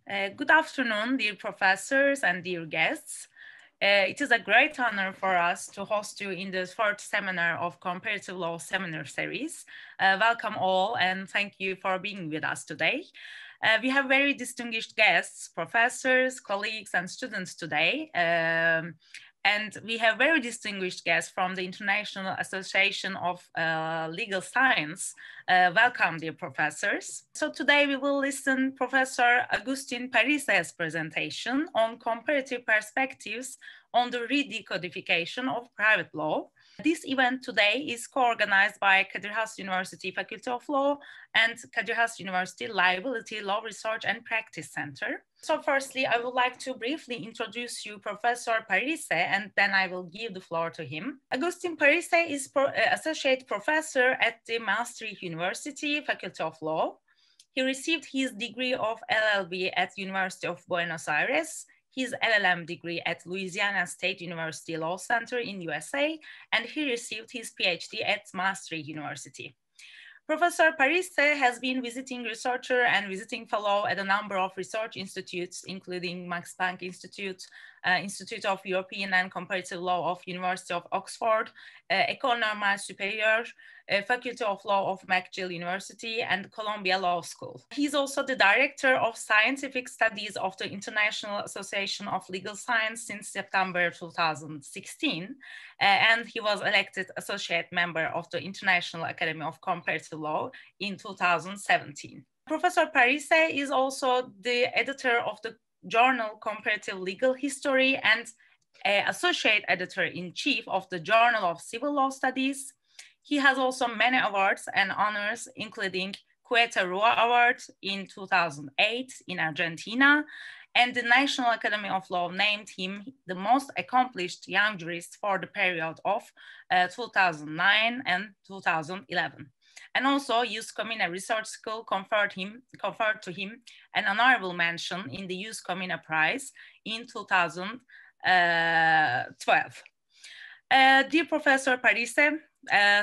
Good afternoon, dear professors and dear guests. It is a great honor for us to host you in the fourth seminar of Comparative Law Seminar Series. Welcome all and thank you for being with us today. We have very distinguished guests, professors, colleagues, and students today. And we have very distinguished guests from the International Association of Legal Science. Welcome, dear professors. So today we will listen Professor Agustín Parise's presentation on comparative perspectives on the redecodification of private law. This event today is co-organized by Kadir Has University Faculty of Law and Kadir Has University Liability Law Research and Practice Center. So firstly, I would like to briefly introduce you Professor Parise, and then I will give the floor to him. Agustín Parise is Associate Professor at the Maastricht University Faculty of Law. He received his degree of LLB at University of Buenos Aires, his LLM degree at Louisiana State University Law Center in USA, and he received his PhD at Maastricht University. Professor Parise has been visiting researcher and visiting fellow at a number of research institutes, including Max Planck Institute, Institute of European and Comparative Law of University of Oxford, École Normale Supérieure, Faculty of Law of McGill University, and Columbia Law School. He's also the Director of Scientific Studies of the International Association of Legal Science since September 2016, and he was elected Associate Member of the International Academy of Comparative Law in 2017. Professor Parise is also the editor of the journal Comparative Legal History and Associate Editor-in-Chief of the Journal of Civil Law Studies. He has also many awards and honors, including Cueta Rua Award in 2008 in Argentina, and the National Academy of Law named him the most accomplished young jurist for the period of 2009 and 2011. And also, Jus Commune Research School conferred to him an honorable mention in the Jus Commune Prize in 2012. Dear Professor Parise,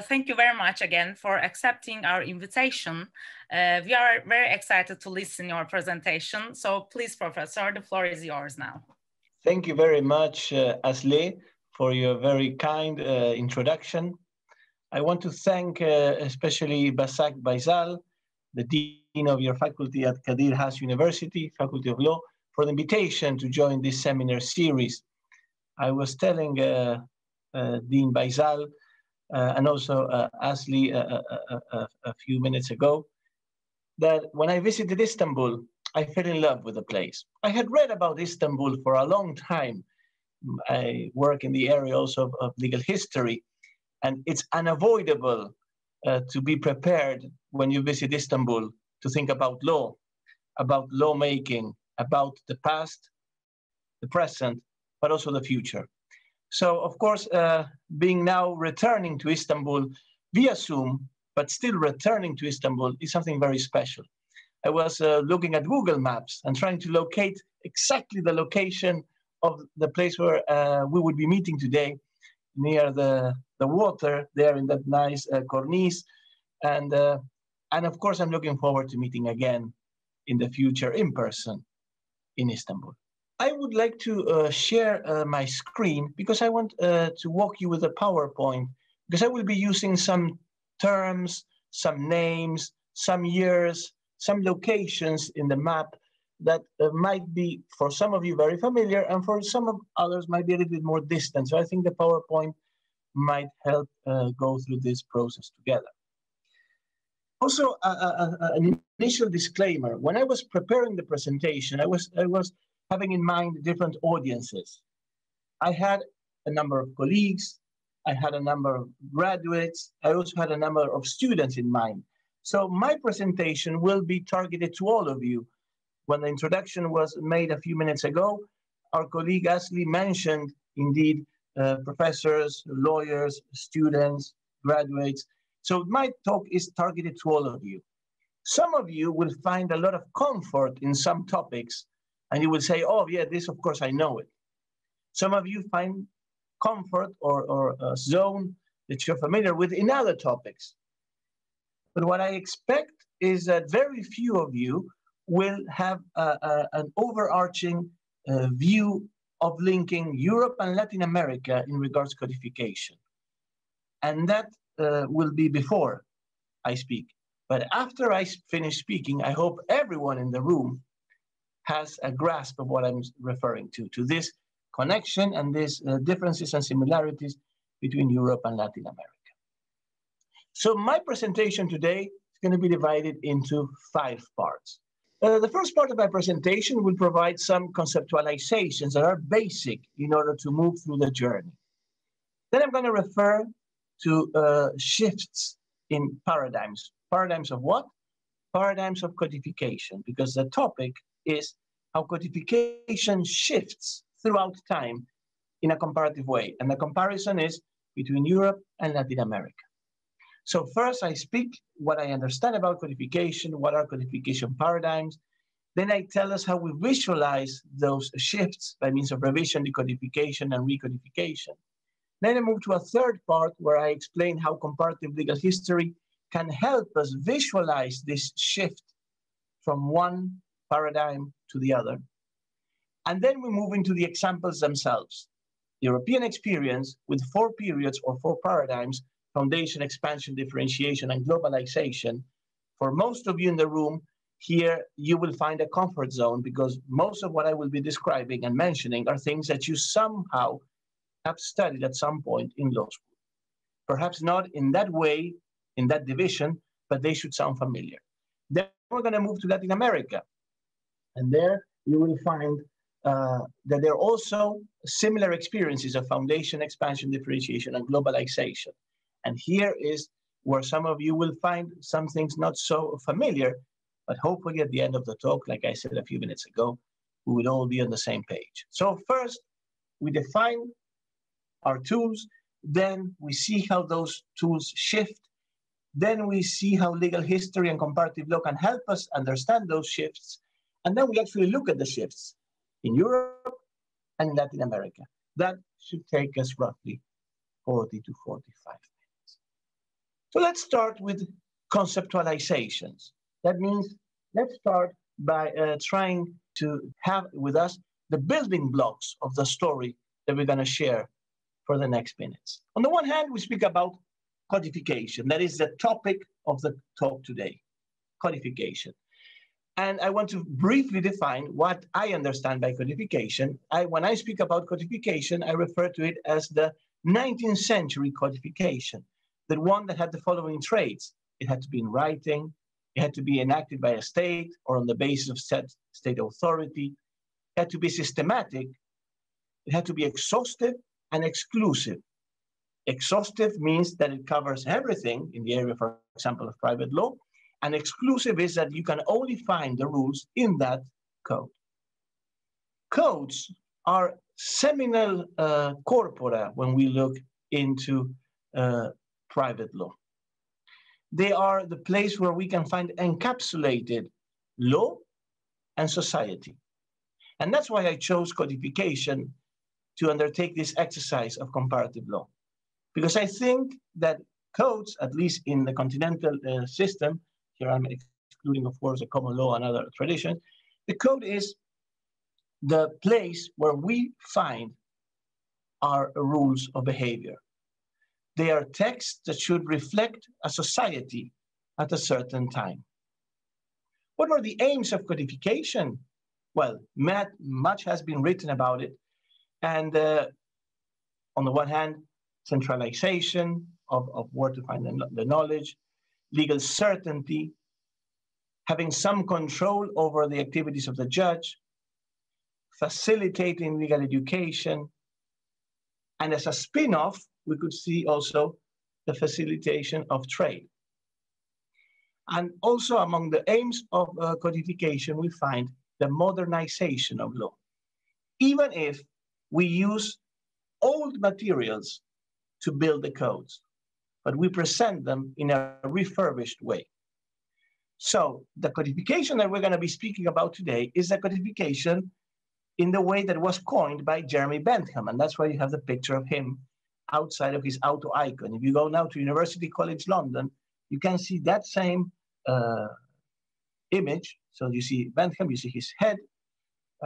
thank you very much again for accepting our invitation. We are very excited to listen to your presentation. So please, Professor, the floor is yours now. Thank you very much, Asli, for your very kind introduction. I want to thank especially Basak Baisal, the Dean of your faculty at Kadir Has University, Faculty of Law, for the invitation to join this seminar series. I was telling Dean Baisal and also Asli a few minutes ago that when I visited Istanbul, I fell in love with the place. I had read about Istanbul for a long time. I work in the area also of legal history, and it's unavoidable to be prepared when you visit Istanbul to think about lawmaking, about the past, the present, but also the future. So, of course, being now returning to Istanbul via Zoom, but still returning to Istanbul is something very special. I was looking at Google Maps and trying to locate exactly the location of the place where we would be meeting today, near the water there in that nice cornice. And of course, I'm looking forward to meeting again in the future in person in Istanbul. I would like to share my screen because I want to walk you with a PowerPoint, because I will be using some terms, some names, some years, some locations in the map that might be for some of you very familiar, and for some of others might be a little bit more distant. So I think the PowerPoint might help go through this process together. Also, an initial disclaimer. When I was preparing the presentation, I was having in mind different audiences. I had a number of colleagues, I had a number of graduates, I also had a number of students in mind. So my presentation will be targeted to all of you. When the introduction was made a few minutes ago, our colleague Asli mentioned, indeed, professors, lawyers, students, graduates. So my talk is targeted to all of you. Some of you will find a lot of comfort in some topics, and you will say, oh yeah, this of course I know it. Some of you find comfort or a zone that you're familiar with in other topics. But what I expect is that very few of you will have an overarching view of linking Europe and Latin America in regards to codification. And that will be before I speak. But after I finish speaking, I hope everyone in the room has a grasp of what I'm referring to this connection and these differences and similarities between Europe and Latin America. So my presentation today is going to be divided into 5 parts. The first part of my presentation will provide some conceptualizations that are basic in order to move through the journey. Then I'm going to refer to shifts in paradigms. Paradigms of what? Paradigms of codification, because the topic is how codification shifts throughout time in a comparative way. And the comparison is between Europe and Latin America. So first I speak what I understand about codification, what are codification paradigms. Then I tell us how we visualize those shifts by means of revision, decodification, and recodification. Then I move to a third part where I explain how comparative legal history can help us visualize this shift from one paradigm to the other. And then we move into the examples themselves. European experience with 4 periods or 4 paradigms: foundation, expansion, differentiation, and globalization. For most of you in the room here, you will find a comfort zone because most of what I will be describing and mentioning are things that you somehow have studied at some point in law school. Perhaps not in that way, in that division, but they should sound familiar. Then we're going to move to Latin America. And there you will find that there are also similar experiences of foundation, expansion, differentiation, and globalization. And here is where some of you will find some things not so familiar, but hopefully at the end of the talk, like I said a few minutes ago, we will all be on the same page. So first, we define our tools, then we see how those tools shift, then we see how legal history and comparative law can help us understand those shifts, and then we actually look at the shifts in Europe and in Latin America. That should take us roughly 40 to 45 minutes. So let's start with conceptualizations. That means let's start by trying to have with us the building blocks of the story that we're going to share for the next minutes. On the one hand, we speak about codification. That is the topic of the talk today, codification. And I want to briefly define what I understand by codification. When I speak about codification, I refer to it as the 19th century codification, the one that had the following traits. It had to be in writing, it had to be enacted by a state or on the basis of state authority, it had to be systematic, it had to be exhaustive and exclusive. Exhaustive means that it covers everything in the area, for example, of private law, and exclusive is that you can only find the rules in that code. Codes are seminal corpora when we look into private law. They are the place where we can find encapsulated law and society. And that's why I chose codification to undertake this exercise of comparative law. Because I think that codes, at least in the continental system, here I'm excluding, of course, the common law and other traditions, the code is the place where we find our rules of behavior. They are texts that should reflect a society at a certain time. What were the aims of codification? Well, much has been written about it. And on the one hand, centralization of where to find the knowledge, legal certainty, having some control over the activities of the judge, facilitating legal education, and as a spin-off, we could see also the facilitation of trade. And also among the aims of codification, we find the modernization of law. Even if we use old materials to build the codes, but we present them in a refurbished way. So the codification that we're going to be speaking about today is a codification in the way that was coined by Jeremy Bentham, and that's why you have the picture of him outside of his auto icon. If you go now to University College London, you can see that same image. So you see Bentham, you see his head.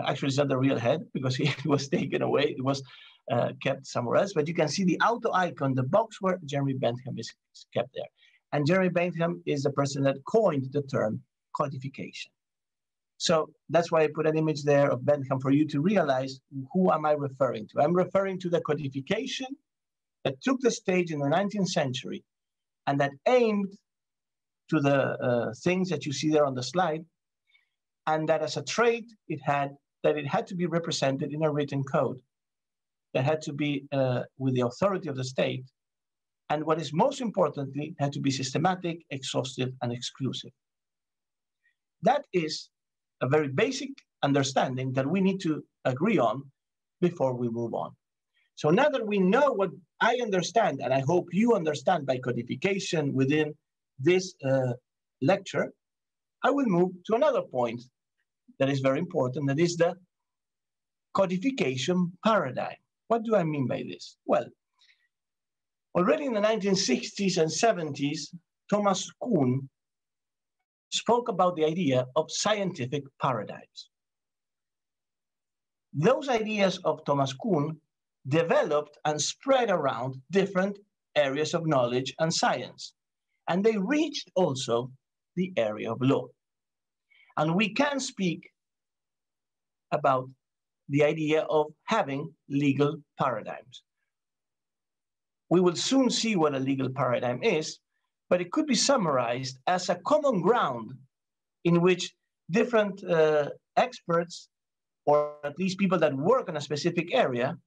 Actually, it's not the real head because he was taken away. It was kept somewhere else. But you can see the auto icon, the box where Jeremy Bentham is kept there. And Jeremy Bentham is the person that coined the term codification. So that's why I put an image there of Bentham for you to realize who am I referring to. I'm referring to the codification that took the stage in the 19th century and that aimed to the things that you see there on the slide, and that as a trait it had to be represented in a written code that had to be with the authority of the state, and what is most importantly, had to be systematic, exhaustive, and exclusive. That is a very basic understanding that we need to agree on before we move on. So now that we know what I understand, and I hope you understand by codification within this lecture, I will move to another point that is very important, that is the codification paradigm. What do I mean by this? Well, already in the 1960s and 70s, Thomas Kuhn spoke about the idea of scientific paradigms. Those ideas of Thomas Kuhn developed and spread around different areas of knowledge and science, and they reached also the area of law. And we can speak about the idea of having legal paradigms. We will soon see what a legal paradigm is, but it could be summarized as a common ground in which different experts, or at least people that work in a specific area,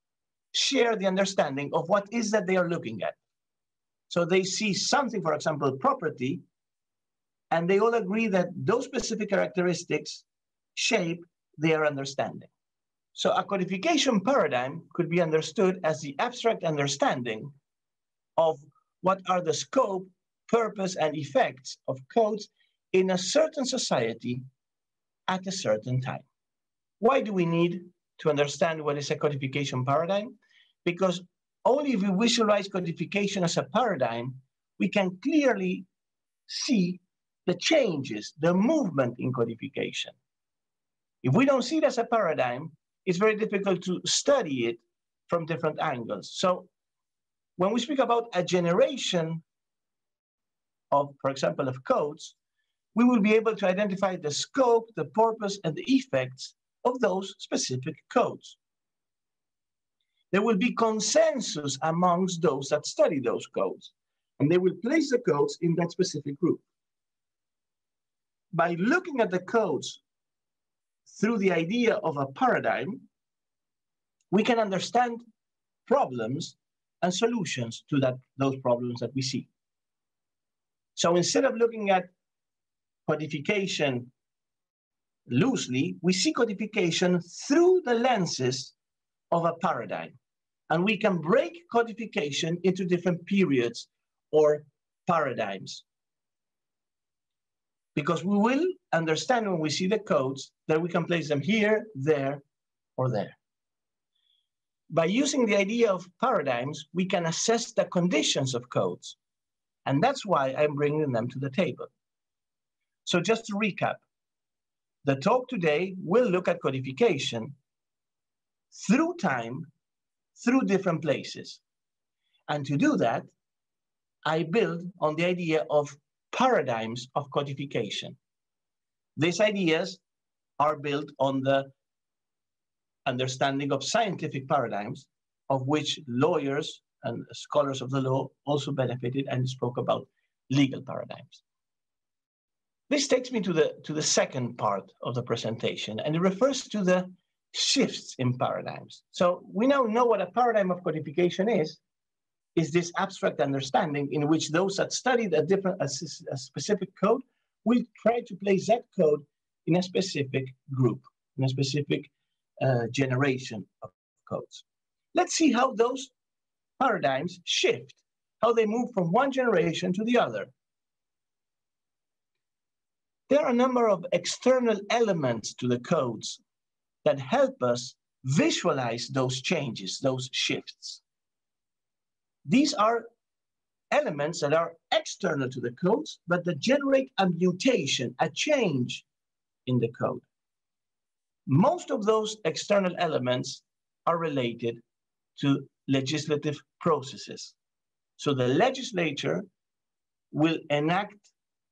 share the understanding of what is that they are looking at. So they see something, for example, property, and they all agree that those specific characteristics shape their understanding. So a codification paradigm could be understood as the abstract understanding of what are the scope, purpose, and effects of codes in a certain society at a certain time. Why do we need to understand what is a codification paradigm? Because only if we visualize codification as a paradigm, we can clearly see the changes, the movement in codification. If we don't see it as a paradigm, it's very difficult to study it from different angles. So when we speak about a generation of, for example, of codes, we will be able to identify the scope, the purpose, and the effects of those specific codes. There will be consensus amongst those that study those codes, and they will place the codes in that specific group. By looking at the codes through the idea of a paradigm, we can understand problems and solutions to those problems that we see. So instead of looking at codification loosely, we see codification through the lenses of a paradigm. And we can break codification into different periods or paradigms. Because we will understand when we see the codes that we can place them here, there, or there. By using the idea of paradigms, we can assess the conditions of codes. And that's why I'm bringing them to the table. So just to recap, the talk today will look at codification through time, through different places. And to do that, I build on the idea of paradigms of codification. These ideas are built on the understanding of scientific paradigms, of which lawyers and scholars of the law also benefited and spoke about legal paradigms. This takes me to the second part of the presentation, and it refers to the shifts in paradigms. So we now know what a paradigm of codification is this abstract understanding in which those that studied a specific code will try to place that code in a specific group, in a specific generation of codes. Let's see how those paradigms shift, how they move from one generation to the other. There are a number of external elements to the codes that help us visualize those changes, those shifts. These are elements that are external to the codes, but that generate a mutation, a change in the code. Most of those external elements are related to legislative processes. So the legislature will enact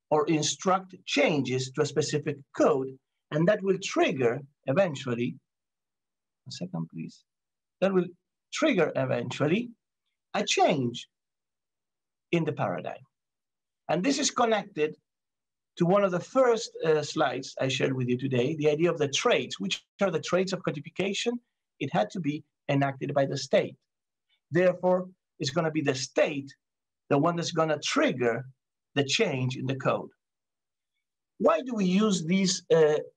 or instruct changes to a specific code, and that will trigger eventually, a second please, that will trigger eventually a change in the paradigm. And this is connected to one of the first slides I shared with you today, the idea of the traits. Which are the traits of codification? It had to be enacted by the state. Therefore, it's going to be the state, the one that's going to trigger the change in the code. Why do we use these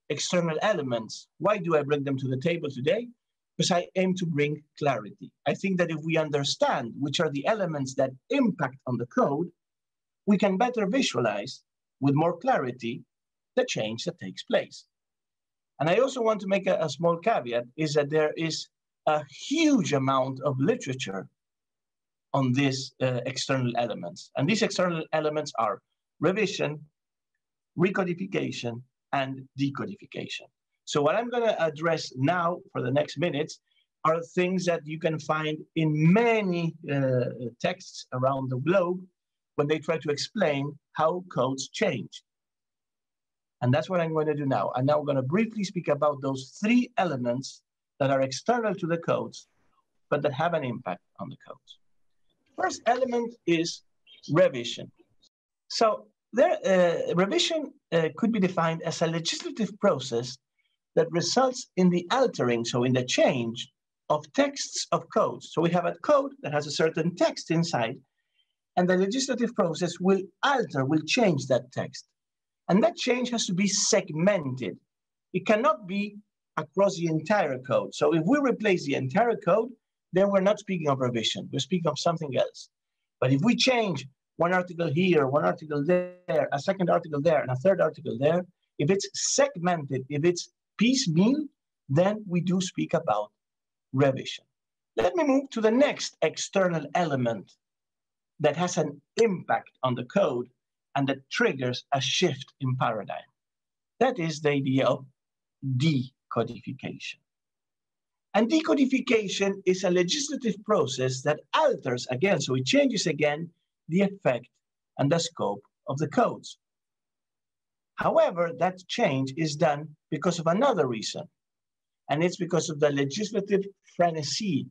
external elements? Why do I bring them to the table today? Because I aim to bring clarity. I think that if we understand which are the elements that impact on the code, we can better visualize with more clarity the change that takes place. And I also want to make a small caveat, is that there is a huge amount of literature on these external elements. And these external elements are revision, recodification, and decodification. So what I'm going to address now for the next minutes are things that you can find in many texts around the globe when they try to explain how codes change. And that's what I'm going to do now. I'm now going to briefly speak about those three elements that are external to the codes, but that have an impact on the codes. First element is revision. So revision could be defined as a legislative process that results in the altering, so in the change of texts of codes. So we have a code that has a certain text inside, and the legislative process will alter, will change that text. And that change has to be segmented. It cannot be across the entire code. So if we replace the entire code, then we're not speaking of revision, we're speaking of something else. But if we change one article here, one article there, a second article there, and a third article there, if it's segmented, if it's piecemeal, then we do speak about revision. Let me move to the next external element that has an impact on the code and that triggers a shift in paradigm. That is the idea of decodification. And decodification is a legislative process that alters again, so it changes again the effect and the scope of the codes. However, that change is done because of another reason, and it's because of the legislative frenesy,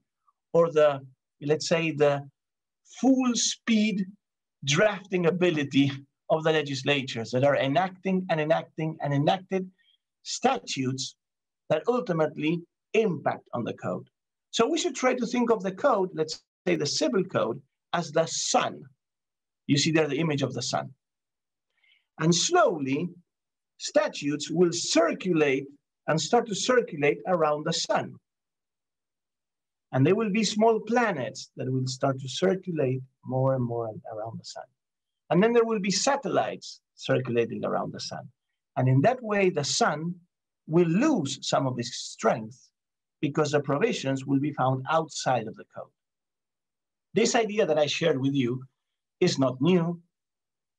or the, let's say, the full speed drafting ability of the legislatures that are enacting and enacting and enacted statutes that ultimately impact on the code. So we should try to think of the code, let's say the civil code, as the sun. You see there the image of the sun. And slowly, statutes will circulate and start to circulate around the sun. And there will be small planets that will start to circulate more and more around the sun. And then there will be satellites circulating around the sun. And in that way, the sun will lose some of its strength because the provisions will be found outside of the code. This idea that I shared with you is not new,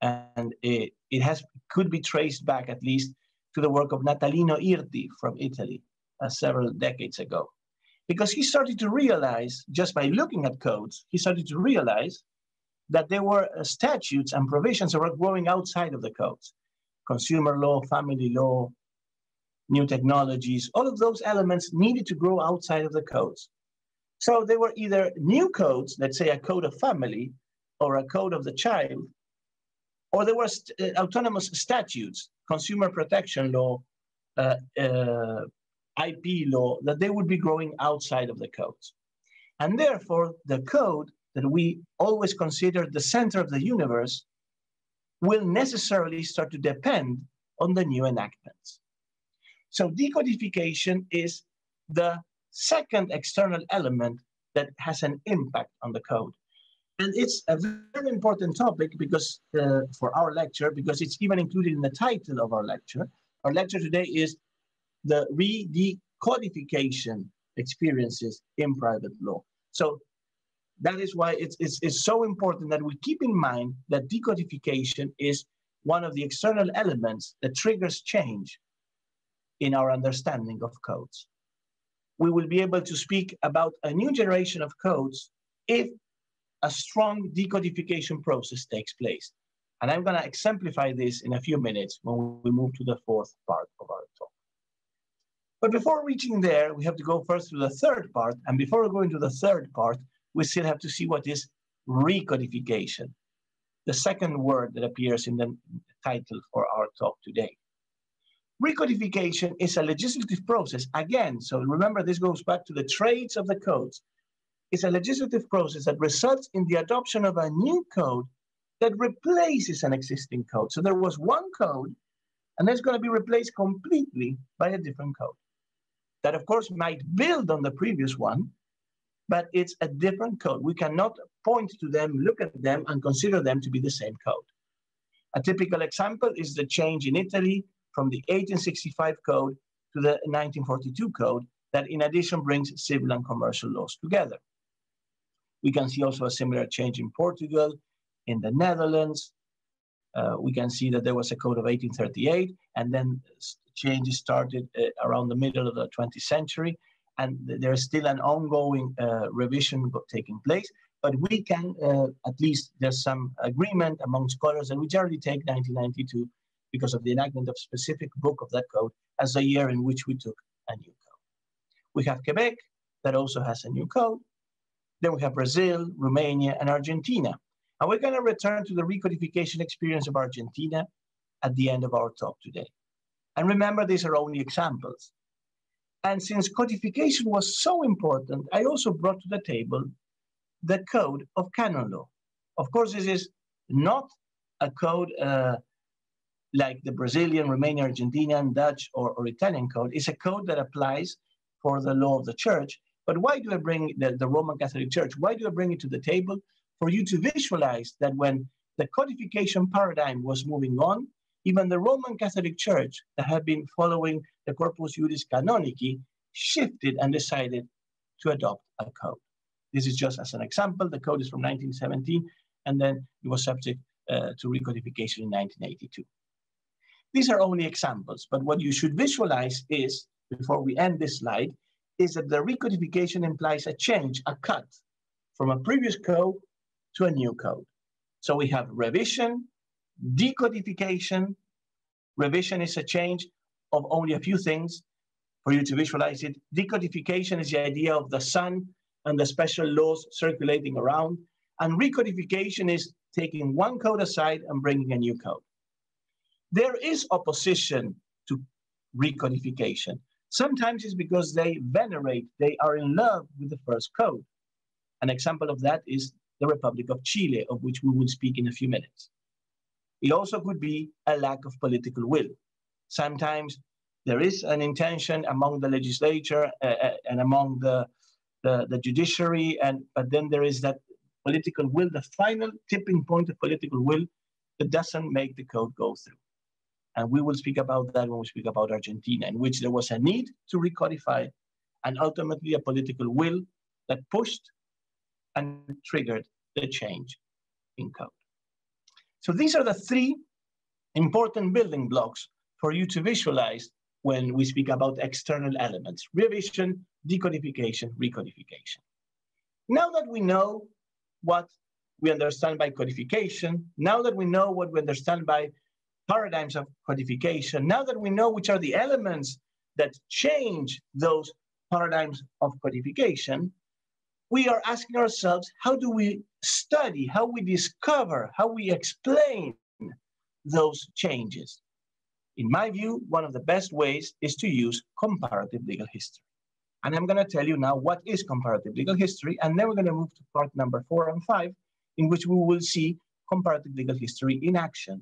and it could be traced back at least to the work of Natalino Irti from Italy several decades ago. Because he started to realize, just by looking at codes, he started to realize that there were statutes and provisions that were growing outside of the codes. Consumer law, family law, new technologies, all of those elements needed to grow outside of the codes. So they were either new codes, let's say a code of family or a code of the child, or there were autonomous statutes, consumer protection law, IP law, that they would be growing outside of the codes. And therefore, the code that we always consider the center of the universe will necessarily start to depend on the new enactments. So decodification is the second external element that has an impact on the code. And it's a very important topic because for our lecture, because it's even included in the title of our lecture. Our lecture today is the Recodification Experiences in Private Law. So that is why it's so important that we keep in mind that decodification is one of the external elements that triggers change in our understanding of codes. We will be able to speak about a new generation of codes if a strong decodification process takes place. And I'm going to exemplify this in a few minutes when we move to the fourth part of our talk. But before reaching there, we have to go first to the third part. And before going to the third part, we still have to see what is recodification, the second word that appears in the title for our talk today. Recodification is a legislative process, again, so remember this goes back to the traits of the codes. It's a legislative process that results in the adoption of a new code that replaces an existing code. So there was one code, and it's going to be replaced completely by a different code. That, of course, might build on the previous one, but it's a different code. We cannot point to them, look at them, and consider them to be the same code. A typical example is the change in Italy from the 1865 code to the 1942 code that in addition brings civil and commercial laws together. We can see also a similar change in Portugal, in the Netherlands. We can see that there was a code of 1838, and then changes started around the middle of the 20th century, and there's still an ongoing revision taking place, but we can, at least there's some agreement among scholars that we generally take 1992 because of the enactment of specific book of that code as the year in which we took a new code. We have Quebec, that also has a new code. Then we have Brazil, Romania, and Argentina. And we're going to return to the recodification experience of Argentina at the end of our talk today. And remember, these are only examples. And since codification was so important, I also brought to the table the code of canon law. Of course, this is not a code like the Brazilian, Romanian, Argentinian, Dutch, or Italian code. It's a code that applies for the law of the church. But why do I bring the Roman Catholic Church? Why do I bring it to the table? For you to visualize that when the codification paradigm was moving on, even the Roman Catholic Church that had been following the Corpus Juris Canonici shifted and decided to adopt a code. This is just as an example. The code is from 1917, and then it was subject to recodification in 1982. These are only examples, but what you should visualize is, before we end this slide, is that the recodification implies a change, a cut, from a previous code to a new code. So we have revision, decodification. Revision is a change of only a few things for you to visualize it. Decodification is the idea of the sun and the special laws circulating around. And recodification is taking one code aside and bringing a new code. There is opposition to recodification. Sometimes it's because they venerate, they are in love with the first code. An example of that is the Republic of Chile, of which we will speak in a few minutes. It also could be a lack of political will. Sometimes there is an intention among the legislature and among the judiciary, but then there is that political will, the final tipping point of political will that doesn't make the code go through. And we will speak about that when we speak about Argentina, in which there was a need to recodify and ultimately a political will that pushed and triggered the change in code. So these are the three important building blocks for you to visualize when we speak about external elements: revision, decodification, recodification. Now that we know what we understand by codification, now that we know what we understand by paradigms of codification, now that we know which are the elements that change those paradigms of codification, we are asking ourselves, how do we study, how we discover, how we explain those changes? In my view, one of the best ways is to use comparative legal history. And I'm going to tell you now what is comparative legal history, and then we're going to move to part number 4 and 5, in which we will see comparative legal history in action.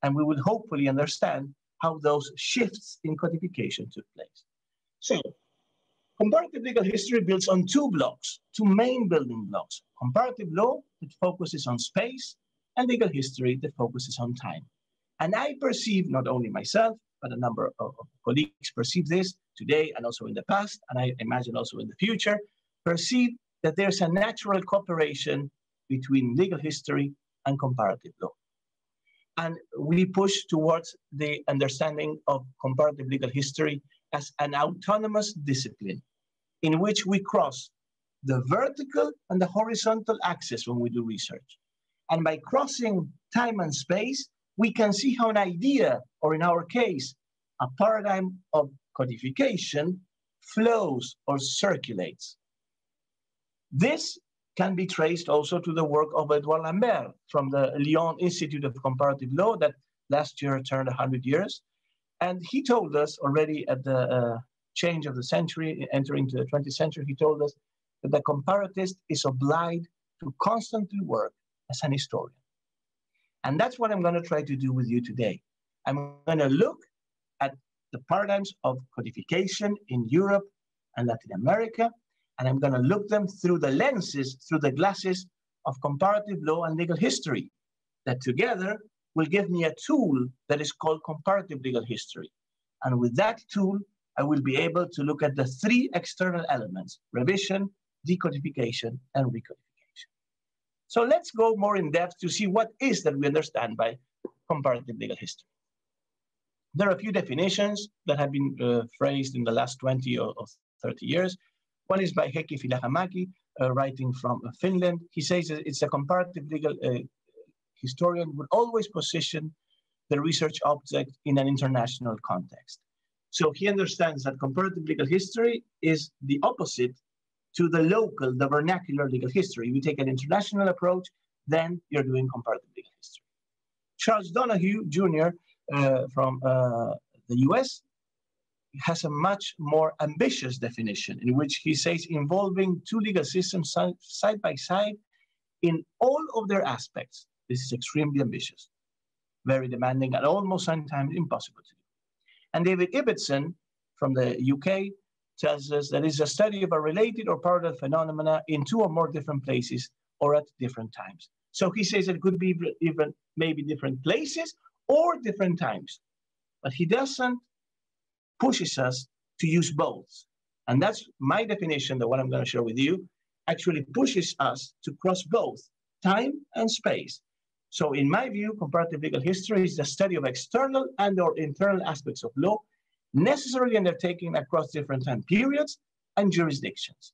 And we will hopefully understand how those shifts in codification took place. So, comparative legal history builds on two blocks, two main building blocks: comparative law that focuses on space, and legal history that focuses on time. And I perceive, not only myself, but a number of colleagues perceive this today and also in the past, and I imagine also in the future, perceive that there's a natural cooperation between legal history and comparative law. And we push towards the understanding of comparative legal history as an autonomous discipline in which we cross the vertical and the horizontal axis when we do research. And by crossing time and space, we can see how an idea, or in our case, a paradigm of codification, flows or circulates. This can be traced also to the work of Edouard Lambert from the Lyon Institute of Comparative Law that last year turned 100 years. And he told us already at the change of the century, entering to the 20th century, he told us that the comparatist is obliged to constantly work as an historian. And that's what I'm going to try to do with you today. I'm going to look at the paradigms of codification in Europe and Latin America, and I'm going to look them through the lenses, through the glasses of comparative law and legal history, that together will give me a tool that is called comparative legal history. And with that tool, I will be able to look at the three external elements: revision, decodification, and recodification. So let's go more in depth to see what is that we understand by comparative legal history. There are a few definitions that have been phrased in the last 20 or 30 years. One is by Heikki Filahamaki, writing from Finland. He says that it's a comparative legal historian would always position the research object in an international context. So he understands that comparative legal history is the opposite to the local, the vernacular legal history. If you take an international approach, then you're doing comparative legal history. Charles Donahue, Jr., from the US, has a much more ambitious definition in which he says involving two legal systems side by side in all of their aspects. This is extremely ambitious, very demanding, and almost sometimes impossible to do. And David Ibbotson from the UK tells us that it's a study of a related or parallel phenomena in two or more different places or at different times. So he says it could be even maybe different places or different times, but he doesn't pushes us to use both. And that's my definition, that what I'm going to share with you actually pushes us to cross both time and space. So in my view, comparative legal history is the study of external and or internal aspects of law necessarily undertaken across different time periods and jurisdictions.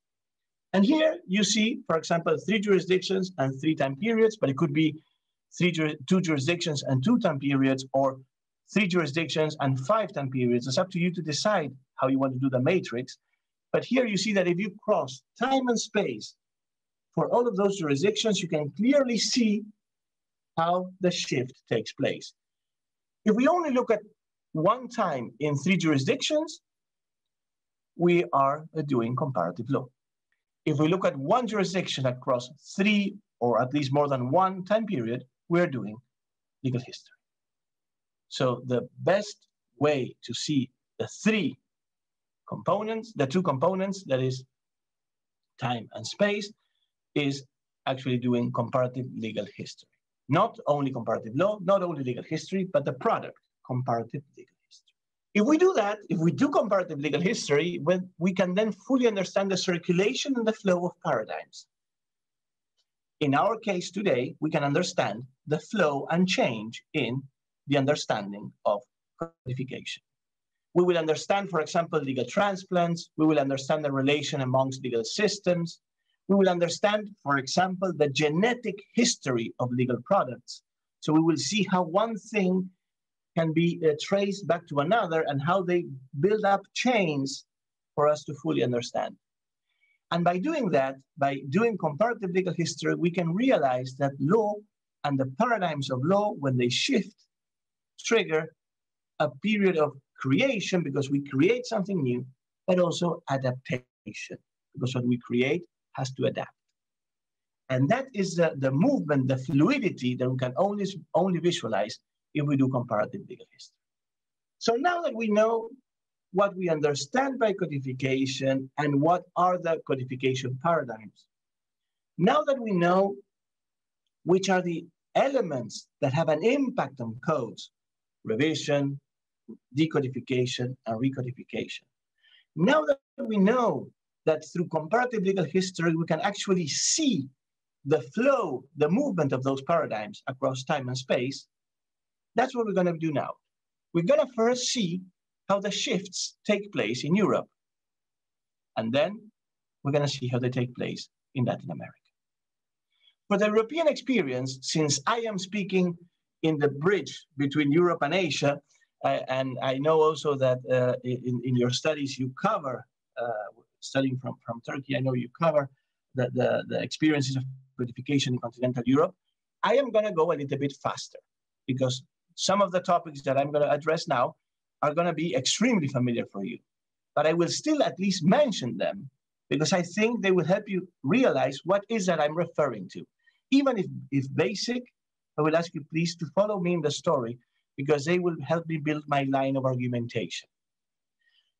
And here you see, for example, 3 jurisdictions and 3 time periods, but it could be 2 jurisdictions and 2 time periods, or 3 jurisdictions and 5 time periods. It's up to you to decide how you want to do the matrix. But here you see that if you cross time and space for all of those jurisdictions, you can clearly see how the shift takes place. If we only look at one time in 3 jurisdictions, we are doing comparative law. If we look at one jurisdiction across 3 or at least more than 1 time period, we're doing legal history. So the best way to see the 3 components, the 2 components, that is time and space, is actually doing comparative legal history. Not only comparative law, not only legal history, but the product, comparative legal history. If we do that, if we do comparative legal history, we can then fully understand the circulation and the flow of paradigms. In our case today, we can understand the flow and change in the understanding of codification. We will understand, for example, legal transplants. We will understand the relation amongst legal systems. We will understand, for example, the genetic history of legal products. So we will see how one thing can be traced back to another and how they build up chains for us to fully understand. And by doing that, by doing comparative legal history, we can realize that law and the paradigms of law, when they shift, trigger a period of creation because we create something new, but also adaptation because what we create has to adapt. And that is the movement, the fluidity that we can only visualize if we do comparative legal history. So now that we know what we understand by codification and what are the codification paradigms, now that we know which are the elements that have an impact on codes, revision, decodification, and recodification. Now that we know that through comparative legal history, we can actually see the flow, the movement of those paradigms across time and space. That's what we're going to do now. We're going to first see how the shifts take place in Europe. And then we're going to see how they take place in Latin America. For the European experience, since I am speaking in the bridge between Europe and Asia, and I know also that in your studies you cover, studying from Turkey, I know you cover the experiences of codification in continental Europe. I am going to go a little bit faster because some of the topics that I'm going to address now are going to be extremely familiar for you. But I will still at least mention them because I think they will help you realize what is that I'm referring to. Even if basic, I will ask you please to follow me in the story because they will help me build my line of argumentation.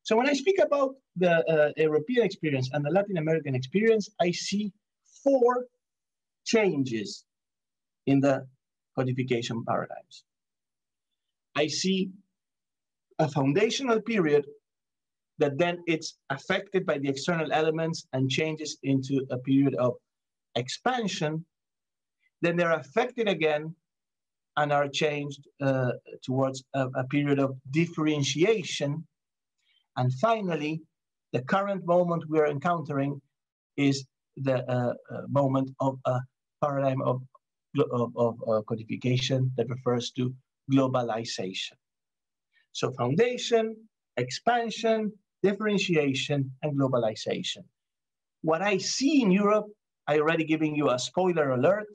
So when I speak about the European experience and the Latin American experience, I see 4 changes in the codification paradigms. I see a foundational period that then it's affected by the external elements and changes into a period of expansion. Then they're affected again and are changed towards a period of differentiation. And finally, the current moment we're encountering is the moment of a paradigm of codification that refers to globalization. So foundation, expansion, differentiation, and globalization. What I see in Europe, I already giving you a spoiler alert.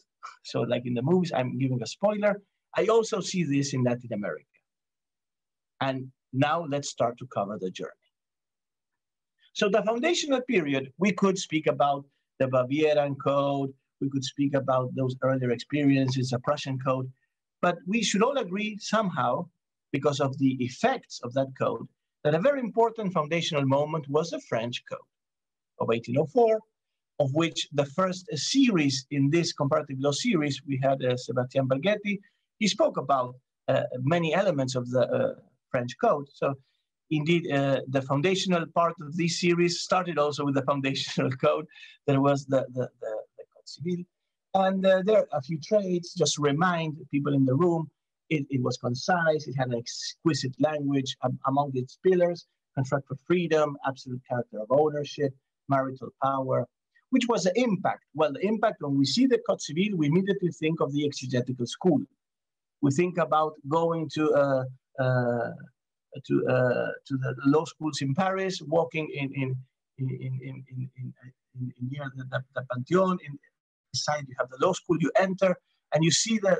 So like in the movies, I'm giving a spoiler. I also see this in Latin America. And now let's start to cover the journey. So the foundational period, we could speak about the Baviera Code. We could speak about those earlier experiences, the Prussian Code. But we should all agree somehow, because of the effects of that code, that a very important foundational moment was the French Code of 1804, of which the first series in this comparative law series, we had Sébastien Bergetti. He spoke about many elements of the French Code. So indeed, the foundational part of this series started also with the foundational code. There was the Code Civil. And there are a few traits, just to remind people in the room, it was concise, it had an exquisite language among its pillars, contractual freedom, absolute character of ownership, marital power. Which was the impact? Well, the impact, when we see the Code Civil, we immediately think of the exegetical school. We think about going to the law schools in Paris, walking in near the Pantheon. Inside you have the law school. You enter and you see the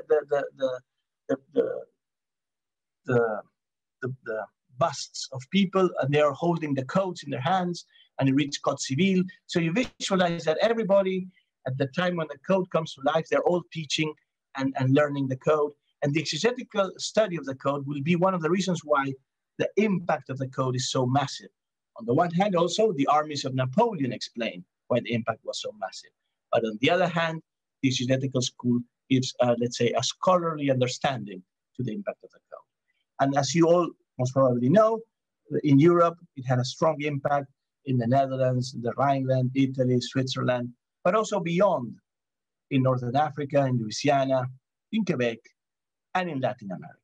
busts of people, and they are holding the codes in their hands, and you read Code Civil. So you visualize that everybody at the time when the code comes to life, they're all teaching and learning the code. And the exegetical study of the code will be one of the reasons why the impact of the code is so massive. On the one hand, also, the armies of Napoleon explain why the impact was so massive. But on the other hand, the exegetical school gives, let's say, a scholarly understanding to the impact of the code. And as you all most probably know, in Europe, it had a strong impact in the Netherlands, the Rhineland, Italy, Switzerland, but also beyond, in Northern Africa, in Louisiana, in Quebec, and in Latin America.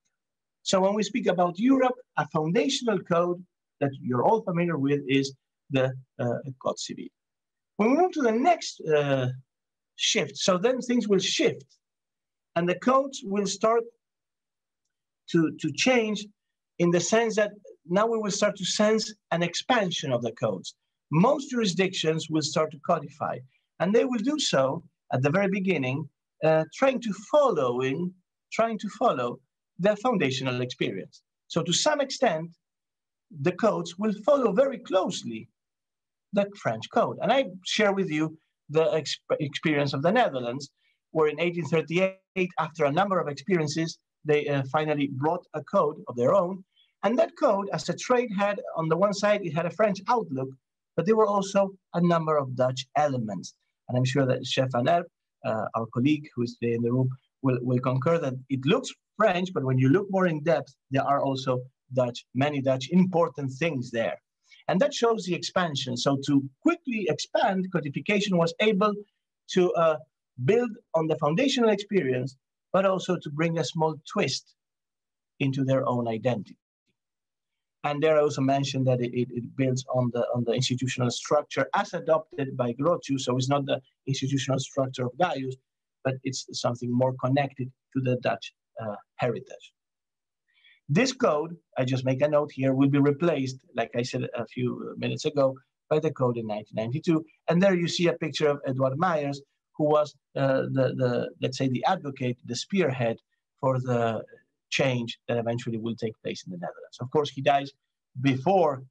So when we speak about Europe, a foundational code that you're all familiar with is the Code Civil. When we move to the next shift, so then things will shift, and the codes will start to change in the sense that now we will start to sense an expansion of the codes. Most jurisdictions will start to codify, and they will do so at the very beginning, trying to follow the foundational experience. So to some extent, the codes will follow very closely the French Code. And I share with you the experience of the Netherlands, where in 1838, after a number of experiences, they finally brought a code of their own. And that code, as a trade, had, on the one side, it had a French outlook, but there were also a number of Dutch elements. And I'm sure that Chef Aner, our colleague who is today in the room, will concur that it looks French, but when you look more in depth, there are also many Dutch important things there. And that shows the expansion. So to quickly expand, codification was able to build on the foundational experience, but also to bring a small twist into their own identity. And there I also mentioned that it builds on the institutional structure as adopted by Grotius. So it's not the institutional structure of Gaius, but it's something more connected to the Dutch heritage. This code, I just make a note here, will be replaced, like I said a few minutes ago, by the code in 1992. And there you see a picture of Edward Myers, who was let's say, the advocate, the spearhead for the change that eventually will take place in the Netherlands. Of course, he dies before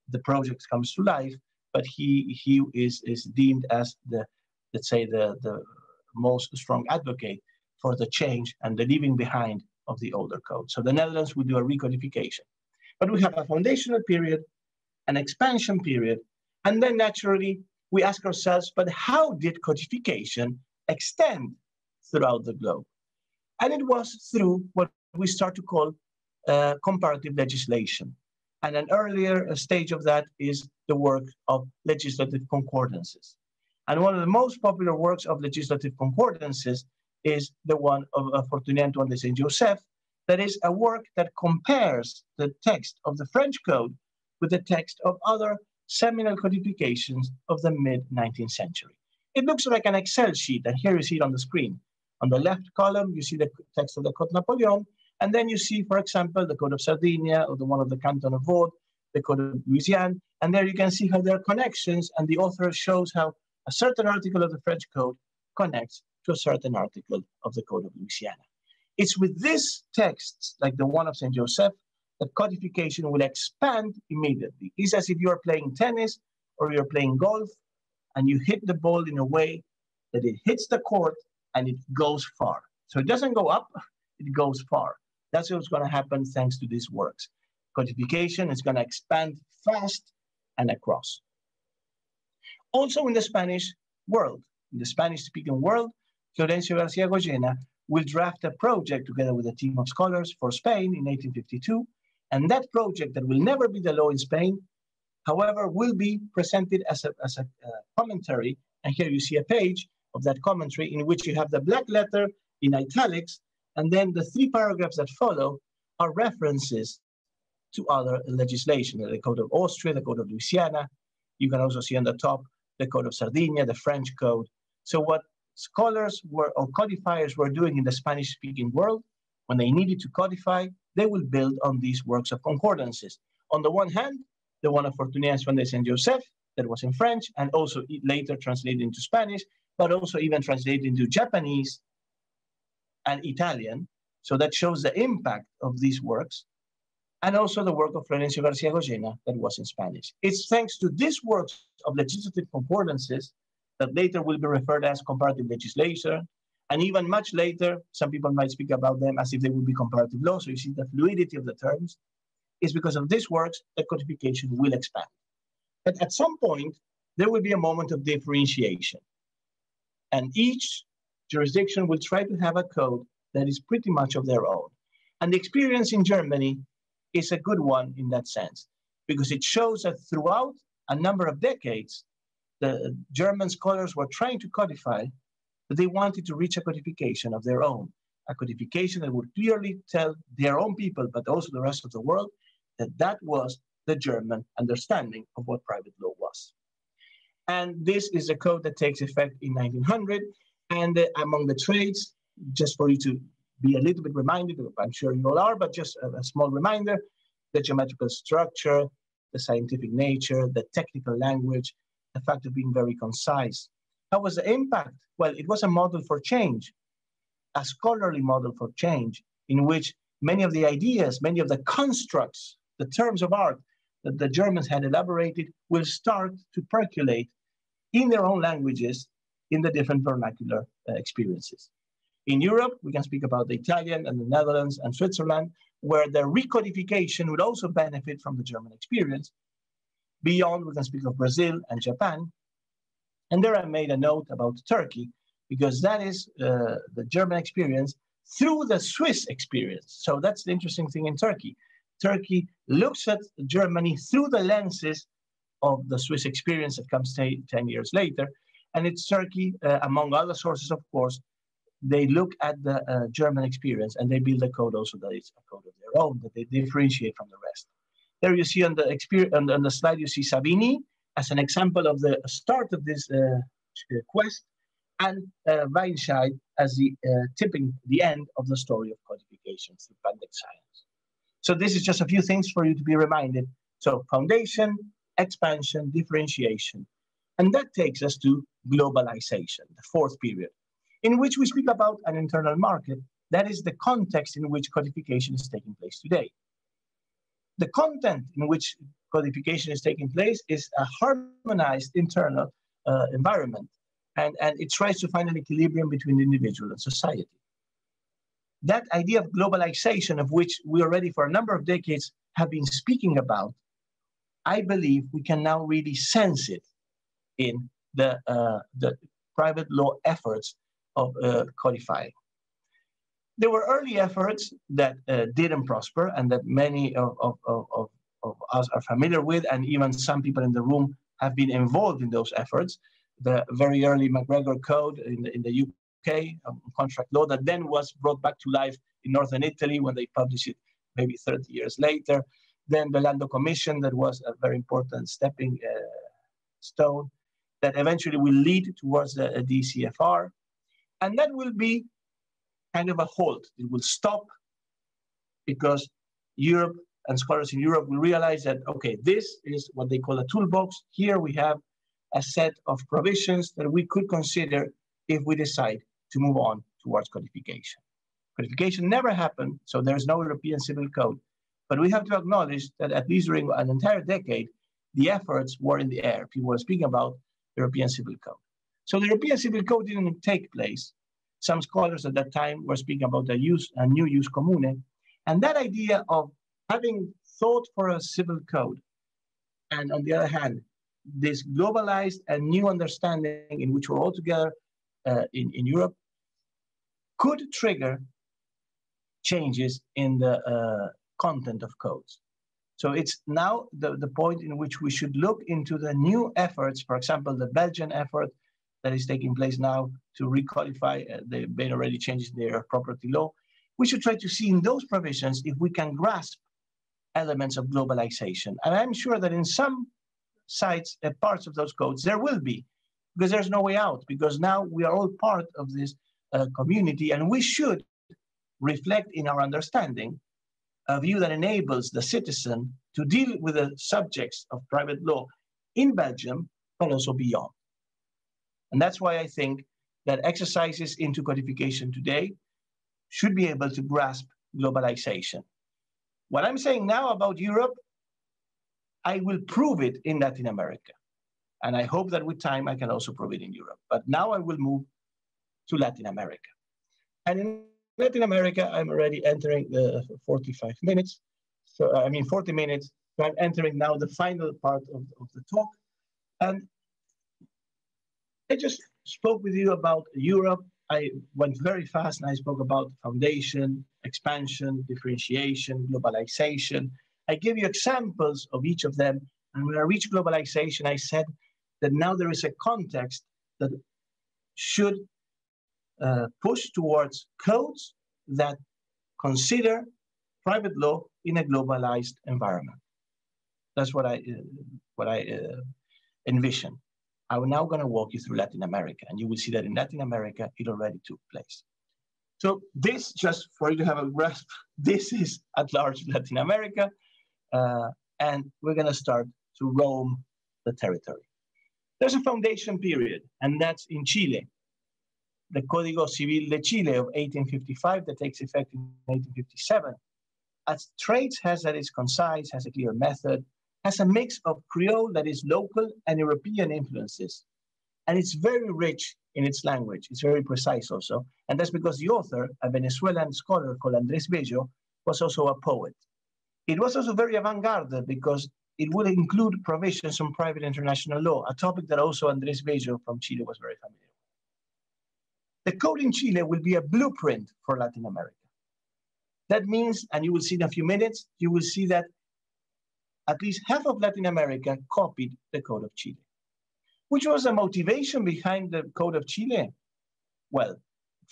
the project comes to life, but he is deemed as the, let's say, the most strong advocate for the change and the leaving behind of the older code. So the Netherlands will do a recodification. But we have a foundational period, an expansion period, and then naturally we ask ourselves, but how did codification extend throughout the globe? And it was through what we start to call comparative legislation. And an earlier stage of that is the work of legislative concordances. And one of the most popular works of legislative concordances is the one of Fortuné Antoine de Saint-Joseph. That is a work that compares the text of the French Code with the text of other seminal codifications of the mid-19th century. It looks like an Excel sheet, and here you see it on the screen. On the left column, you see the text of the Code Napoleon, and then you see, for example, the Code of Sardinia, or the one of the Canton of Vaud, the Code of Louisiana, and there you can see how there are connections, and the author shows how a certain article of the French Code connects to a certain article of the Code of Louisiana. It's with these texts, like the one of Saint Joseph, that codification will expand immediately. It's as if you're playing tennis or you're playing golf, and you hit the ball in a way that it hits the court and it goes far. So it doesn't go up, it goes far. That's what's going to happen thanks to these works. Codification is going to expand fast and across. Also in the Spanish world, in the Spanish-speaking world, Florencio García Goyena will draft a project together with a team of scholars for Spain in 1852. And that project, that will never be the law in Spain, however, will be presented as a commentary. And here you see a page of that commentary in which you have the black letter in italics, and then the 3 paragraphs that follow are references to other legislation, the Code of Austria, the Code of Louisiana. You can also see on the top the Code of Sardinia, the French Code. So what scholars or codifiers were doing in the Spanish-speaking world, when they needed to codify, they will build on these works of concordances. On the one hand, the one of Fortuné Antoine de Saint-Joseph, that was in French, and also later translated into Spanish, but also even translated into Japanese and Italian. So that shows the impact of these works. And also the work of Florencio García Goyena that was in Spanish. It's thanks to these works of legislative concordances that later will be referred as comparative legislation. And even much later, some people might speak about them as if they would be comparative law. So you see the fluidity of the terms. It's because of these works that codification will expand. But at some point, there will be a moment of differentiation. And each jurisdiction will try to have a code that is pretty much of their own. And the experience in Germany is a good one in that sense, because it shows that throughout a number of decades, the German scholars were trying to codify, but they wanted to reach a codification of their own, a codification that would clearly tell their own people, but also the rest of the world, that that was the German understanding of what private law was. And this is a code that takes effect in 1900. And among the trades, just for you to be a little bit reminded, I'm sure you all are, but just a small reminder, the geometrical structure, the scientific nature, the technical language, the fact of being very concise. How was the impact? Well, it was a model for change, a scholarly model for change, in which many of the ideas, many of the constructs, the terms of art that the Germans had elaborated will start to percolate in their own languages in the different vernacular experiences. In Europe, we can speak about the Italian and the Netherlands and Switzerland, where the recodification would also benefit from the German experience. Beyond, we can speak of Brazil and Japan. And there I made a note about Turkey, because that is the German experience through the Swiss experience. So that's the interesting thing in Turkey. Turkey looks at Germany through the lenses of the Swiss experience that comes 10 years later. And it's Turkey, among other sources, of course. They look at the German experience and they build a code also that is a code of their own, that they differentiate from the rest. There you see on the slide, you see Savini as an example of the start of this quest, and Weinscheid as the tipping the end of the story of codification through pandemic science. So this is just a few things for you to be reminded. So foundation, expansion, differentiation. And that takes us to globalization, the fourth period, in which we speak about an internal market. That is the context in which codification is taking place today. The content in which codification is taking place is a harmonized internal environment, and it tries to find an equilibrium between the individual and society. That idea of globalization, of which we already for a number of decades have been speaking about, I believe we can now really sense it in the private law efforts of codifying. There were early efforts that didn't prosper and that many of us are familiar with, and even some people in the room have been involved in those efforts. The very early MacGregor Code in the UK, contract law, that then was brought back to life in Northern Italy when they published it maybe 30 years later. Then the Lando Commission, that was a very important stepping stone that eventually will lead towards a DCFR. And that will be kind of a halt. It will stop because Europe and scholars in Europe will realize that, okay, this is what they call a toolbox. Here we have a set of provisions that we could consider if we decide to move on towards codification. Codification never happened, so there's no European Civil Code. But we have to acknowledge that at least during an entire decade, the efforts were in the air. People were speaking about European Civil Code. So the European Civil Code didn't take place. Some scholars at that time were speaking about a new jus commune. And that idea of having thought for a civil code, and on the other hand, this globalized and new understanding in which we're all together in Europe, could trigger changes in the content of codes. So it's now the point in which we should look into the new efforts, for example, the Belgian effort that is taking place now to recodify, they've been already changed their property law. We should try to see in those provisions if we can grasp elements of globalization. And I'm sure that in some sites, parts of those codes, there will be, because there's no way out, because now we are all part of this community, and we should reflect in our understanding a view that enables the citizen to deal with the subjects of private law in Belgium, but also beyond. And that's why I think that exercises into codification today should be able to grasp globalization. What I'm saying now about Europe, I will prove it in Latin America. And I hope that with time, I can also prove it in Europe. But now I will move to Latin America. And in Latin America, I'm already entering the 45 minutes. So, 40 minutes. So I'm entering now the final part of the talk. And I just spoke with you about Europe. I went very fast and I spoke about foundation, expansion, differentiation, globalization. I gave you examples of each of them. And when I reached globalization, I said that now there is a context that should push towards codes that consider private law in a globalized environment. That's what I envision. I'm now going to walk you through Latin America, and you will see that in Latin America, it already took place. So this, just for you to have a grasp, this is at large Latin America, and we're going to start to roam the territory. There's a foundation period, and that's in Chile. The Código Civil de Chile of 1855 that takes effect in 1857. As traits has that is concise, has a clear method, has a mix of Creole that is local and European influences. And it's very rich in its language. It's very precise also. And that's because the author, a Venezuelan scholar called Andrés Bello, was also a poet. It was also very avant-garde because it would include provisions on private international law, a topic that also Andrés Bello from Chile was very familiar with. The code in Chile will be a blueprint for Latin America. That means, and you will see in a few minutes, you will see that at least half of Latin America copied the Code of Chile. Which was the motivation behind the Code of Chile? Well,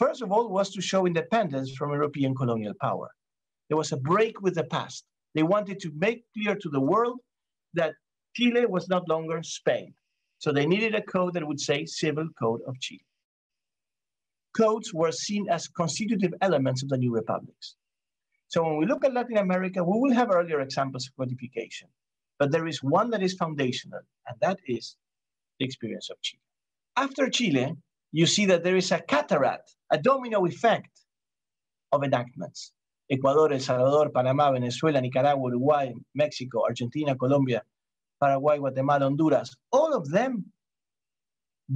first of all, was to show independence from European colonial power. There was a break with the past. They wanted to make clear to the world that Chile was not longer Spain. So they needed a code that would say Civil Code of Chile. Codes were seen as constitutive elements of the new republics. So when we look at Latin America, we will have earlier examples of codification, but there is one that is foundational, and that is the experience of Chile. After Chile, you see that there is a cataract, a domino effect of enactments. Ecuador, El Salvador, Panama, Venezuela, Nicaragua, Uruguay, Mexico, Argentina, Colombia, Paraguay, Guatemala, Honduras, all of them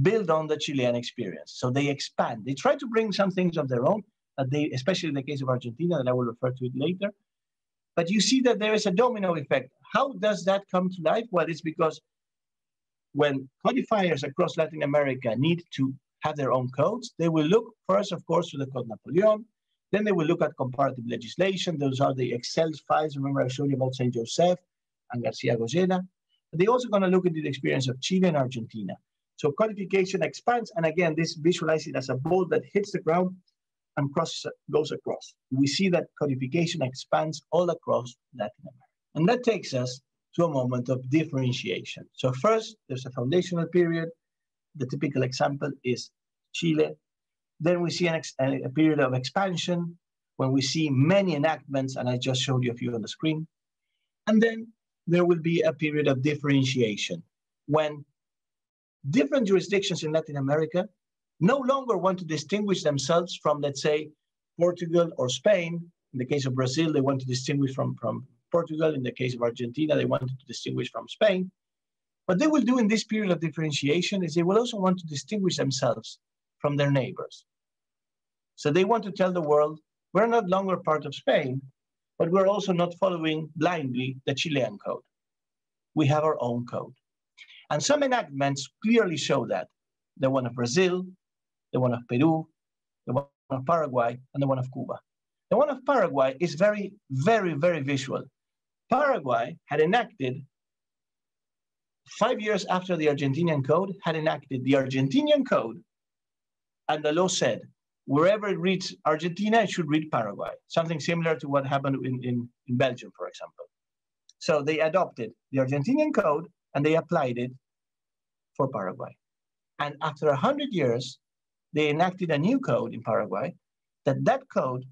build on the Chilean experience. So they expand. They try to bring some things of their own, especially in the case of Argentina, that I will refer to it later. But you see that there is a domino effect. How does that come to life? Well, it's because when codifiers across Latin America need to have their own codes, they will look first, of course, to the Code Napoleon. Then they will look at comparative legislation. Those are the Excel files. Remember, I showed you about St. Joseph and Garcia Goyena. But they're also going to look into the experience of Chile and Argentina. So codification expands. And again, this visualize it as a ball that hits the ground and goes across. We see that codification expands all across Latin America. And that takes us to a moment of differentiation. So first, there's a foundational period. The typical example is Chile. Then we see a period of expansion when we see many enactments, and I just showed you a few on the screen. And then there will be a period of differentiation when different jurisdictions in Latin America no longer want to distinguish themselves from, let's say, Portugal or Spain. In the case of Brazil, they want to distinguish from Portugal. In the case of Argentina, they wanted to distinguish from Spain. What they will do in this period of differentiation is they will also want to distinguish themselves from their neighbors. So they want to tell the world, we're not longer part of Spain, but we're also not following blindly the Chilean code. We have our own code. And some enactments clearly show that. The one of Brazil, the one of Peru, the one of Paraguay, and the one of Cuba. The one of Paraguay is very, very, very visual. Paraguay had enacted 5 years after the Argentinian code, had enacted the Argentinian code, and the law said, wherever it reads Argentina, it should read Paraguay. Something similar to what happened in Belgium, for example. So they adopted the Argentinian code and they applied it for Paraguay. And after 100 years, they enacted a new code in Paraguay that code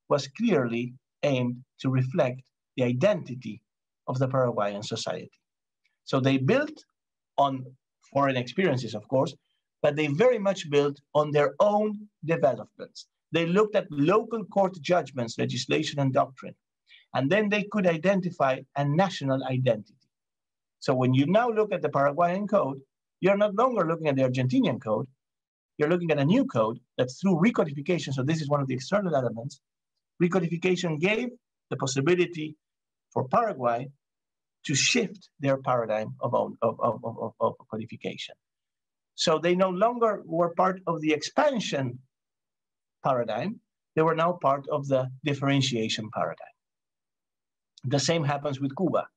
was clearly aimed to reflect the identity of the Paraguayan society. So they built on foreign experiences, of course, but they very much built on their own developments. They looked at local court judgments, legislation, and doctrine, and then they could identify a national identity. So when you now look at the Paraguayan code, you're not longer looking at the Argentinian code, you're looking at a new code that through recodification, so this is one of the external elements, recodification gave the possibility for Paraguay to shift their paradigm of codification. So they no longer were part of the expansion paradigm, they were now part of the differentiation paradigm. The same happens with Cuba.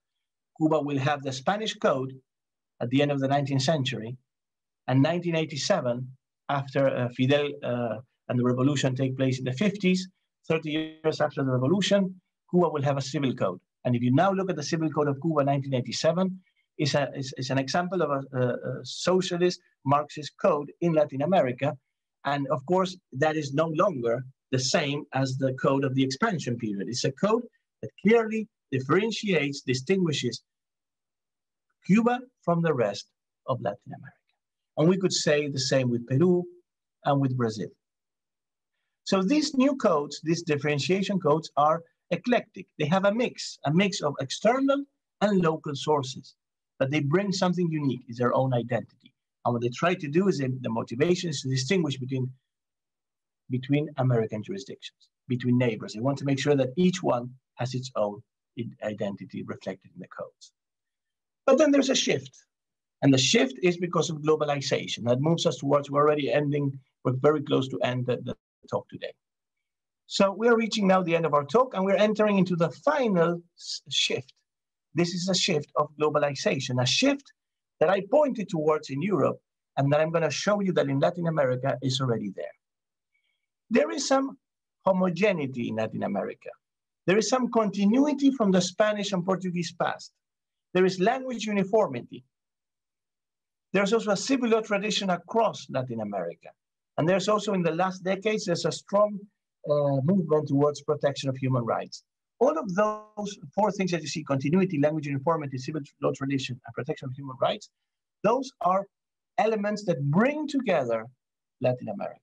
Cuba will have the Spanish code at the end of the 19th century, and 1987, after Fidel and the revolution take place in the 50s, 30 years after the revolution, Cuba will have a civil code. And if you now look at the Civil Code of Cuba 1987, it's an example of a socialist Marxist code in Latin America. And of course, that is no longer the same as the code of the expansion period. It's a code that clearly differentiates, distinguishes Cuba from the rest of Latin America. And we could say the same with Peru and with Brazil. So these new codes, these differentiation codes are eclectic. They have a mix of external and local sources, but they bring something unique, is their own identity. And what they try to do is the motivation is to distinguish between American jurisdictions, between neighbors. They want to make sure that each one has its own identity reflected in the codes. But then there's a shift. And the shift is because of globalization. That moves us towards, we're already ending, we're very close to end the talk today. So we are reaching now the end of our talk, and we're entering into the final shift. this is a shift of globalization, a shift that I pointed towards in Europe, and that I'm going to show you that in Latin America is already there. There is some homogeneity in Latin America. There is some continuity from the Spanish and Portuguese past. There is language uniformity. There's also a civil law tradition across Latin America. And there's also, in the last decades, there's a strong movement towards protection of human rights. All of those four things that you see, continuity, language uniformity, civil law tradition, and protection of human rights, those are elements that bring together Latin America.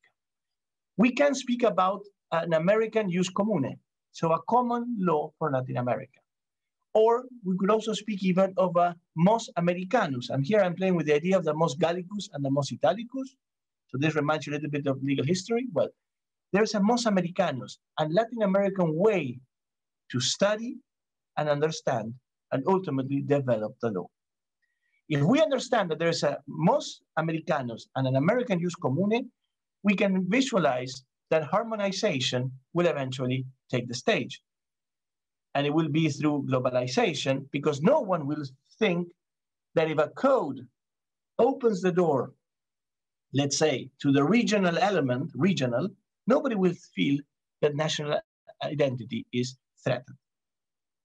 We can speak about an American jus commune, so a common law for Latin America. Or we could also speak even of a mos Americanus. And here I'm playing with the idea of the mos Gallicus and the mos Italicus. So this reminds you a little bit of legal history. Well, there's a mos Americanus, a Latin American way to study and understand and ultimately develop the law. If we understand that there's a mos Americanus and an American jus commune, we can visualize that harmonization will eventually take the stage. And it will be through globalization, because no one will think that if a code opens the door, let's say, to the regional element, nobody will feel that national identity is threatened.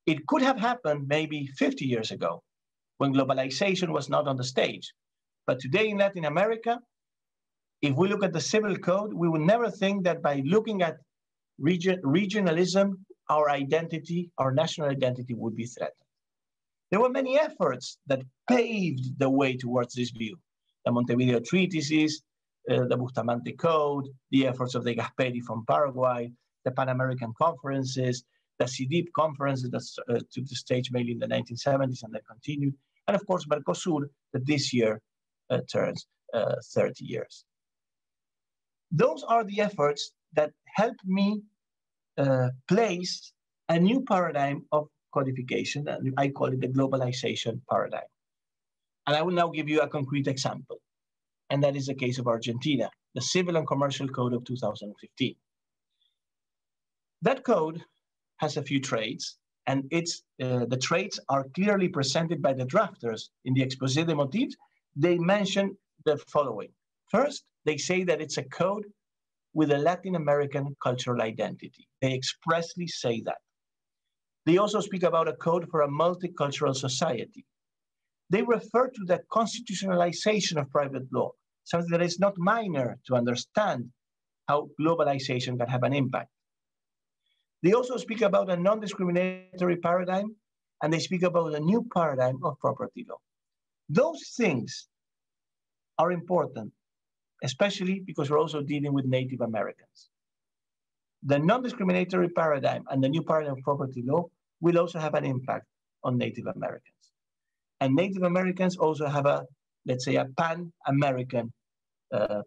It could have happened maybe 50 years ago when globalization was not on the stage. But today in Latin America, if we look at the civil code, we will never think that by looking at regionalism, our identity, our national identity would be threatened. There were many efforts that paved the way towards this view. The Montevideo Treatises, the Bustamante Code, the efforts of the Gasperi from Paraguay, the Pan American Conferences, the CDIP conferences that took the stage mainly in the 1970s and then continued, and of course Mercosur, that this year turns 30 years. Those are the efforts that helped me place a new paradigm of codification, and I call it the globalization paradigm. And I will now give you a concrete example, and that is the case of Argentina, the Civil and Commercial Code of 2015. That code has a few traits, and the traits are clearly presented by the drafters in the exposé des motifs. They mention the following. First, they say that it's a code with a Latin American cultural identity. They expressly say that. They also speak about a code for a multicultural society. They refer to the constitutionalization of private law, something that is not minor to understand how globalization can have an impact. They also speak about a non-discriminatory paradigm, and they speak about a new paradigm of property law. Those things are important, especially because we're also dealing with Native Americans. The non-discriminatory paradigm and the new paradigm of property law will also have an impact on Native Americans. And Native Americans also have a, let's say, a Pan-American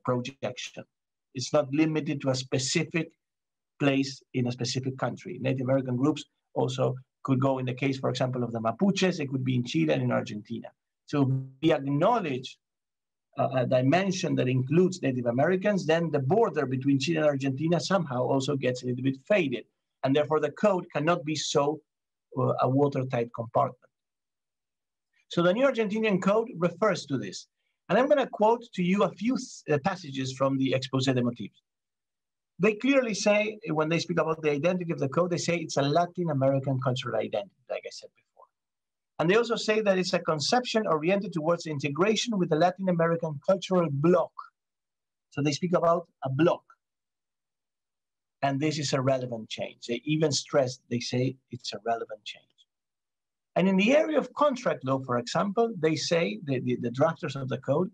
projection. It's not limited to a specific place in a specific country. Native American groups also could go in the case, for example, of the Mapuches, it could be in Chile and in Argentina. So we acknowledge a dimension that includes Native Americans, then the border between Chile and Argentina somehow also gets a little bit faded. And therefore the code cannot be so a watertight compartment. So the new Argentinian code refers to this. And I'm going to quote to you a few passages from the exposé des motifs. They clearly say, when they speak about the identity of the code, they say it's a Latin American cultural identity, like I said before. And they also say that it's a conception oriented towards integration with the Latin American cultural bloc. So they speak about a bloc. And this is a relevant change. They even stress, they say it's a relevant change. And in the area of contract law, for example, they say, the drafters of the code,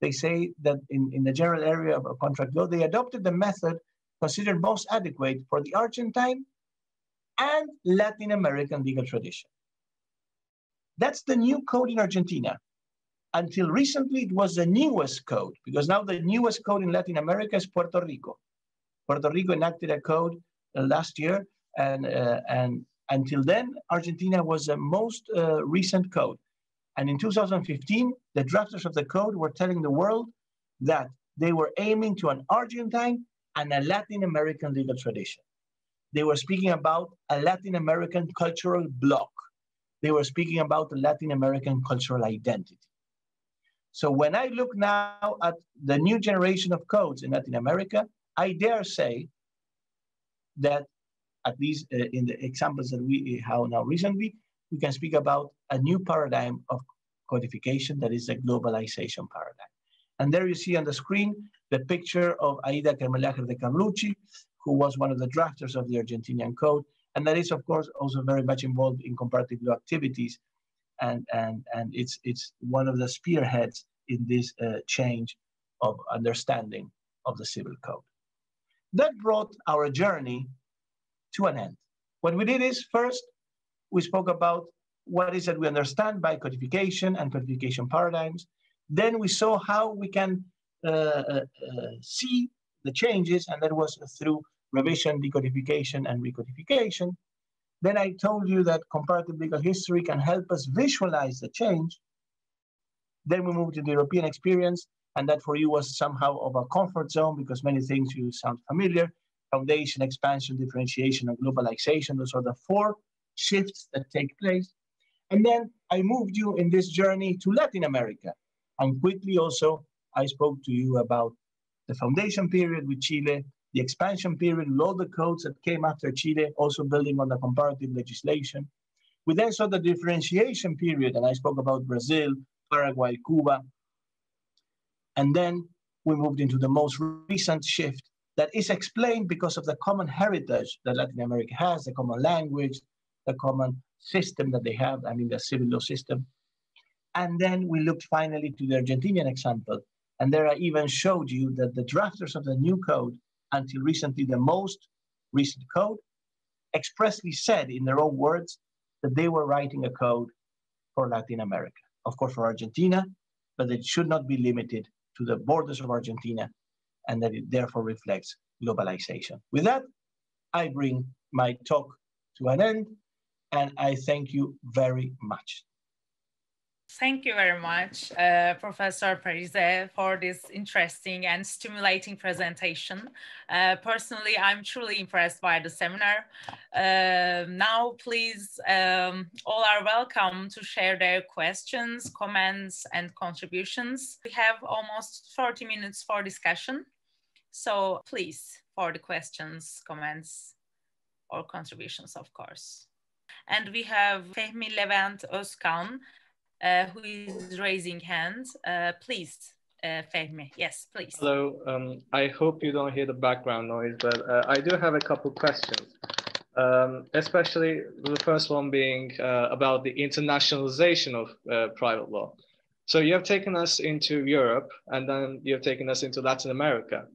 they say that in the general area of contract law, they adopted the method considered most adequate for the Argentine and Latin American legal tradition. That's the new code in Argentina. Until recently, it was the newest code, because now the newest code in Latin America is Puerto Rico. Puerto Rico enacted a code last year, and until then, Argentina was the most recent code. And in 2015, the drafters of the code were telling the world that they were aiming to an Argentine and a Latin American legal tradition. They were speaking about a Latin American cultural bloc. they were speaking about the Latin American cultural identity. So when I look now at the new generation of codes in Latin America, I dare say that, at least in the examples that we have now recently, we can speak about a new paradigm of codification that is the globalization paradigm. And there you see on the screen the picture of Aida Carmelager de Carlucci, who was one of the drafters of the Argentinian code, and that is, of course, also very much involved in comparative law activities, and it's one of the spearheads in this change of understanding of the civil code. That brought our journey to an end. What we did is, first, we spoke about what is that we understand by codification and codification paradigms. Then we saw how we can see the changes, and that was through revision, decodification, and recodification. Then I told you that comparative legal history can help us visualize the change. Then we moved to the European experience, and that for you was somehow of a comfort zone because many things you sound familiar: foundation, expansion, differentiation, and globalization. Those are the four shifts that take place. And then I moved you in this journey to Latin America. And quickly also, I spoke to you about the foundation period with Chile, the expansion period, with all the codes that came after Chile, also building on the comparative legislation. We then saw the differentiation period, and I spoke about Brazil, Paraguay, Cuba. And then we moved into the most recent shift that is explained because of the common heritage that Latin America has, the common language, the common system that they have, I mean, the civil law system. And then we looked finally to the Argentinian example. And there I even showed you that the drafters of the new code, until recently the most recent code, expressly said in their own words that they were writing a code for Latin America. Of course, for Argentina, but it should not be limited to the borders of Argentina, and that it therefore reflects globalization. With that, I bring my talk to an end, and I thank you very much. Thank you very much, Professor Parise, for this interesting and stimulating presentation. Personally, I'm truly impressed by the seminar. Now, please, all are welcome to share their questions, comments, and contributions. We have almost 30 minutes for discussion. So please, for the questions, comments, or contributions, of course. And we have Fehmi Levent Özkan, who is raising hands. Please, Fehmi. Yes, please. Hello. I hope you don't hear the background noise, but I do have a couple questions, especially the first one being about the internationalization of private law. So you have taken us into Europe, and then you have taken us into Latin America.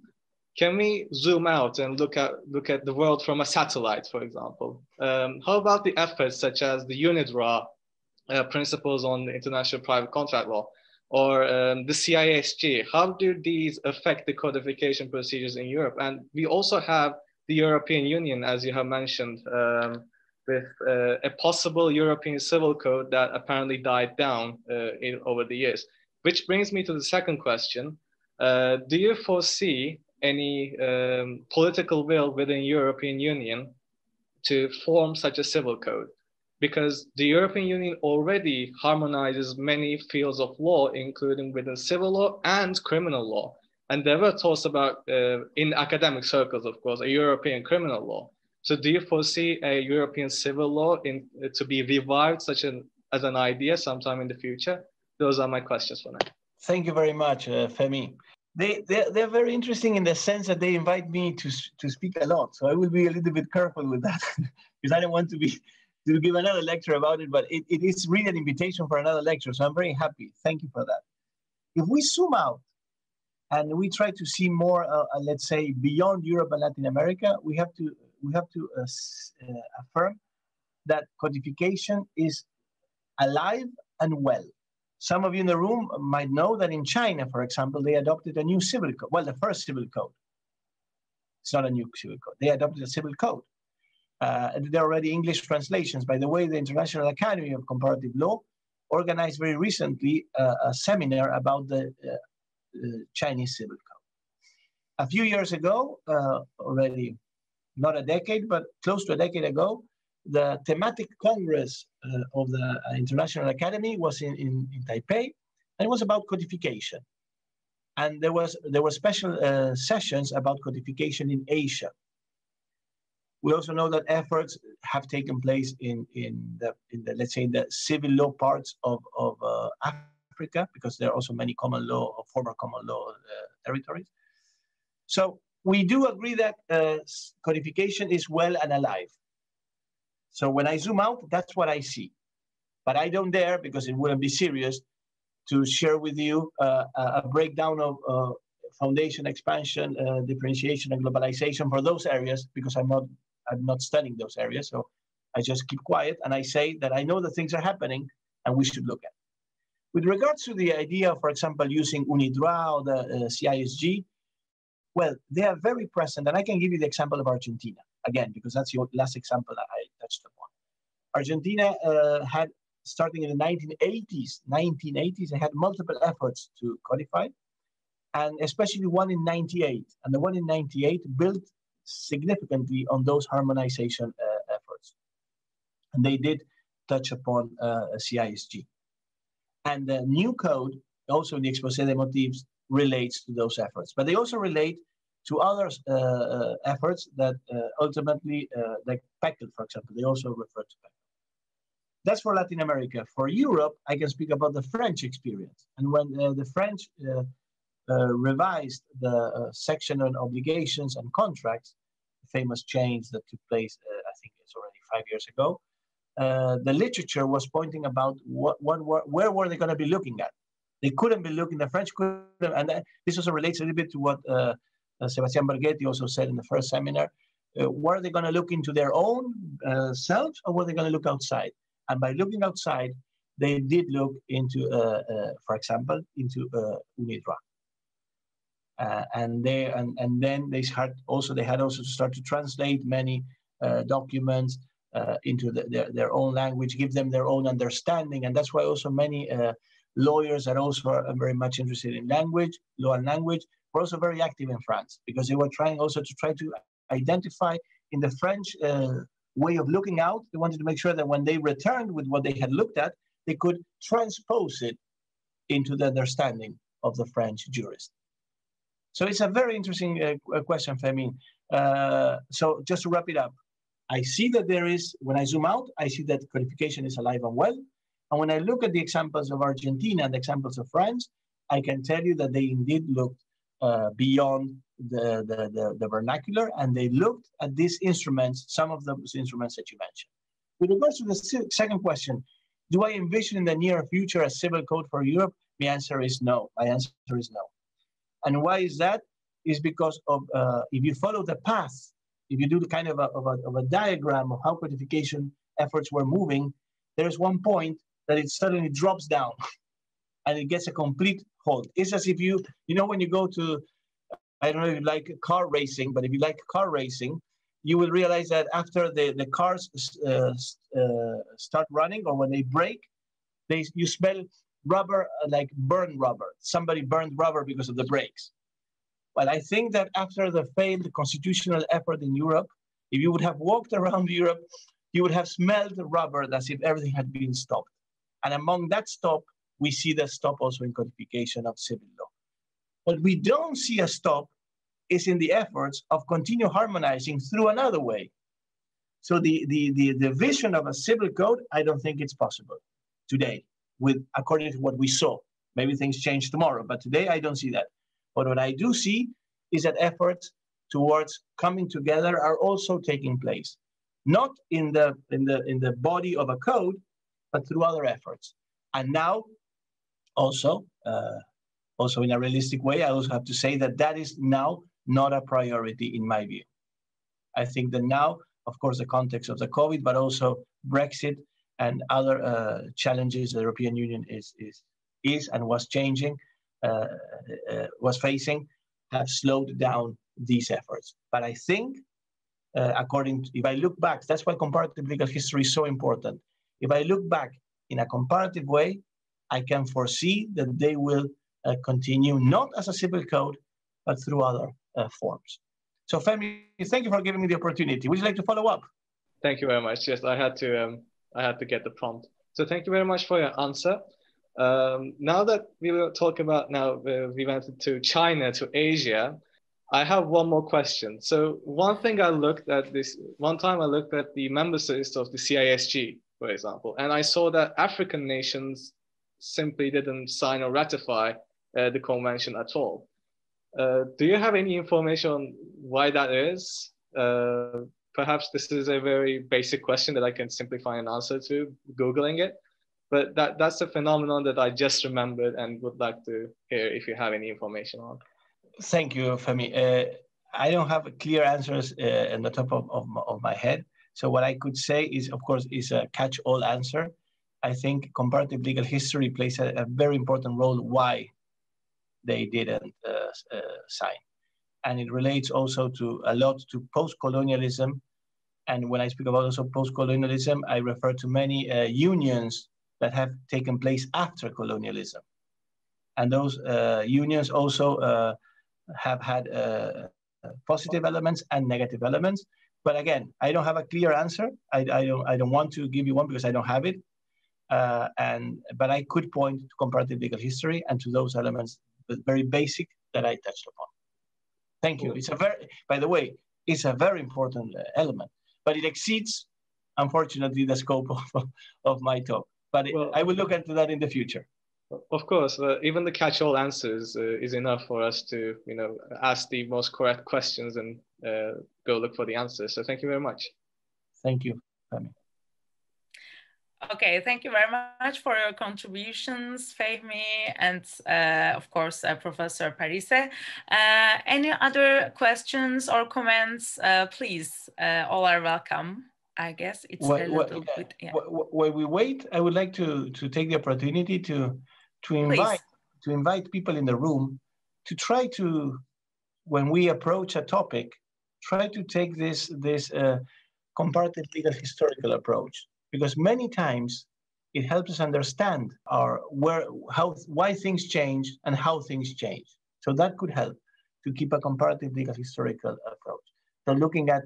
Can we zoom out and look at the world from a satellite, for example? How about the efforts such as the UNIDROIT principles on international private contract law, or the CISG? How do these affect the codification procedures in Europe? And we also have the European Union, as you have mentioned, with a possible European civil code that apparently died down over the years. Which brings me to the second question. Do you foresee any political will within European Union to form such a civil code? Because the European Union already harmonizes many fields of law, including within civil law and criminal law. And there were talks about, in academic circles, of course, a European criminal law. So do you foresee a European civil law to be revived as an idea sometime in the future? Those are my questions for now. Thank you very much, Femi. They're very interesting in the sense that they invite me to speak a lot. So I will be a little bit careful with that because I don't want to give another lecture about it, but it is really an invitation for another lecture. So I'm very happy. Thank you for that. If we zoom out and we try to see more, let's say, beyond Europe and Latin America, we have to affirm that codification is alive and well. Some of you in the room might know that in China, for example, they adopted a new civil code. Well, the first civil code. It's not a new civil code. They adopted a civil code. There are already English translations. By the way, the International Academy of Comparative Law organized very recently a seminar about the Chinese civil code. A few years ago, already not a decade, but close to a decade ago, the thematic congress of the International Academy was in Taipei, and it was about codification. And there were special sessions about codification in Asia. We also know that efforts have taken place in the let's say the civil law parts of Africa, because there are also many common law or former common law territories. So we do agree that codification is well and alive. So when I zoom out, that's what I see. But I don't dare, because it wouldn't be serious, to share with you a breakdown of foundation, expansion, differentiation, and globalization for those areas, because I'm not studying those areas. So I just keep quiet and I say that I know that things are happening and we should look at. With regards to the idea, for example, using UNIDROIT or the CISG, well, they are very present, and I can give you the example of Argentina, again, because that's your last example that I touched upon. Argentina had, starting in the 1980s, they had multiple efforts to codify, and especially one in 98. And the one in 98 built significantly on those harmonization efforts. And they did touch upon CISG. And the new code, also in the Exposé des Motifs, relates to those efforts. But they also relate to other efforts that ultimately, like PECL, for example, they also refer to PECL. That's for Latin America. For Europe, I can speak about the French experience. And when the French revised the section on obligations and contracts, the famous change that took place, I think it's already 5 years ago, the literature was pointing about where were they going to be looking at. They couldn't be looking, the French couldn't, and this also relates a little bit to what Sebastián Berghetti also said in the first seminar. Were they going to look into their own selves, or were they going to look outside? And by looking outside, they did look into, for example, into UNIDROIT. And then they had also to start to translate many documents into their own language, give them their own understanding. And that's why also many lawyers are also very much interested in language, law and language, were also very active in France, because they were trying also to try to identify in the French way of looking out. They wanted to make sure that when they returned with what they had looked at, they could transpose it into the understanding of the French jurist. So it's a very interesting question, Fermin. So just to wrap it up, I see that there is, when I zoom out, I see that codification is alive and well. And when I look at the examples of Argentina and the examples of France, I can tell you that they indeed looked beyond the vernacular, and they looked at these instruments, some of those instruments that you mentioned. With regards to the second question, do I envision in the near future a civil code for Europe? My answer is no. My answer is no. And why is that? Is because of, if you follow the path, if you do the kind of a diagram of how codification efforts were moving, there's one point that it suddenly drops down and it gets a complete halt. It's as if you know, when you go to, I don't know if you like car racing, but if you like car racing, you will realize that after the cars start running, or when they brake, you smell rubber, like burned rubber. Somebody burned rubber because of the brakes. Well, I think that after the failed constitutional effort in Europe, if you would have walked around Europe, you would have smelled the rubber as if everything had been stopped. And among that stop, we see the stop also in codification of civil law. What we don't see a stop is in the efforts of continue harmonizing through another way. So the vision of a civil code, I don't think it's possible today, according to what we saw. Maybe things change tomorrow, but today I don't see that. But what I do see is that efforts towards coming together are also taking place, not in the body of a code, but through other efforts. And now, also in a realistic way, I also have to say that that is now not a priority in my view. I think that now, of course, the context of the COVID, but also Brexit and other challenges the European Union is and was changing, was facing, have slowed down these efforts. But I think, if I look back, that's why comparative legal history is so important. If I look back in a comparative way, I can foresee that they will continue not as a civil code, but through other forms. So Femi, thank you for giving me the opportunity. Would you like to follow up? Thank you very much. Yes, I had to I had to get the prompt. So thank you very much for your answer. Now that we were talking about, we went to China, to Asia, I have one more question. So one time I looked at the member states of the CISG, for example, and I saw that African nations simply didn't sign or ratify the convention at all. Do you have any information on why that is? Perhaps this is a very basic question that I can simply find an answer to Googling it, but that's a phenomenon that I just remembered and would like to hear if you have any information on. Thank you, Femi. I don't have clear answers in the top of my head. So what I could say is, of course, is a catch-all answer. I think comparative legal history plays a very important role why they didn't sign. And it relates also to a lot to post-colonialism. And when I speak about also post-colonialism, I refer to many unions that have taken place after colonialism. And those unions also have had positive elements and negative elements. But again, I don't have a clear answer. I don't want to give you one because I don't have it. But I could point to comparative legal history and to those elements, very basic, that I touched upon. Thank you. It's by the way, it's a very important element, but it exceeds, unfortunately, the scope of my talk. But I will look into that in the future. Of course, even the catch-all answers is enough for us to, ask the most correct questions and go look for the answers. So thank you very much. Thank you, Femi. Okay, thank you very much for your contributions, Fehmi, and of course, Professor Parise. Any other questions or comments, please, all are welcome. I guess it's a little bit, yeah. While we wait, I would like to take the opportunity to invite people in the room to try to, when we approach a topic, try to take this comparative legal historical approach, because many times it helps us understand why things change and how things change. So that could help to keep a comparative legal historical approach. So looking at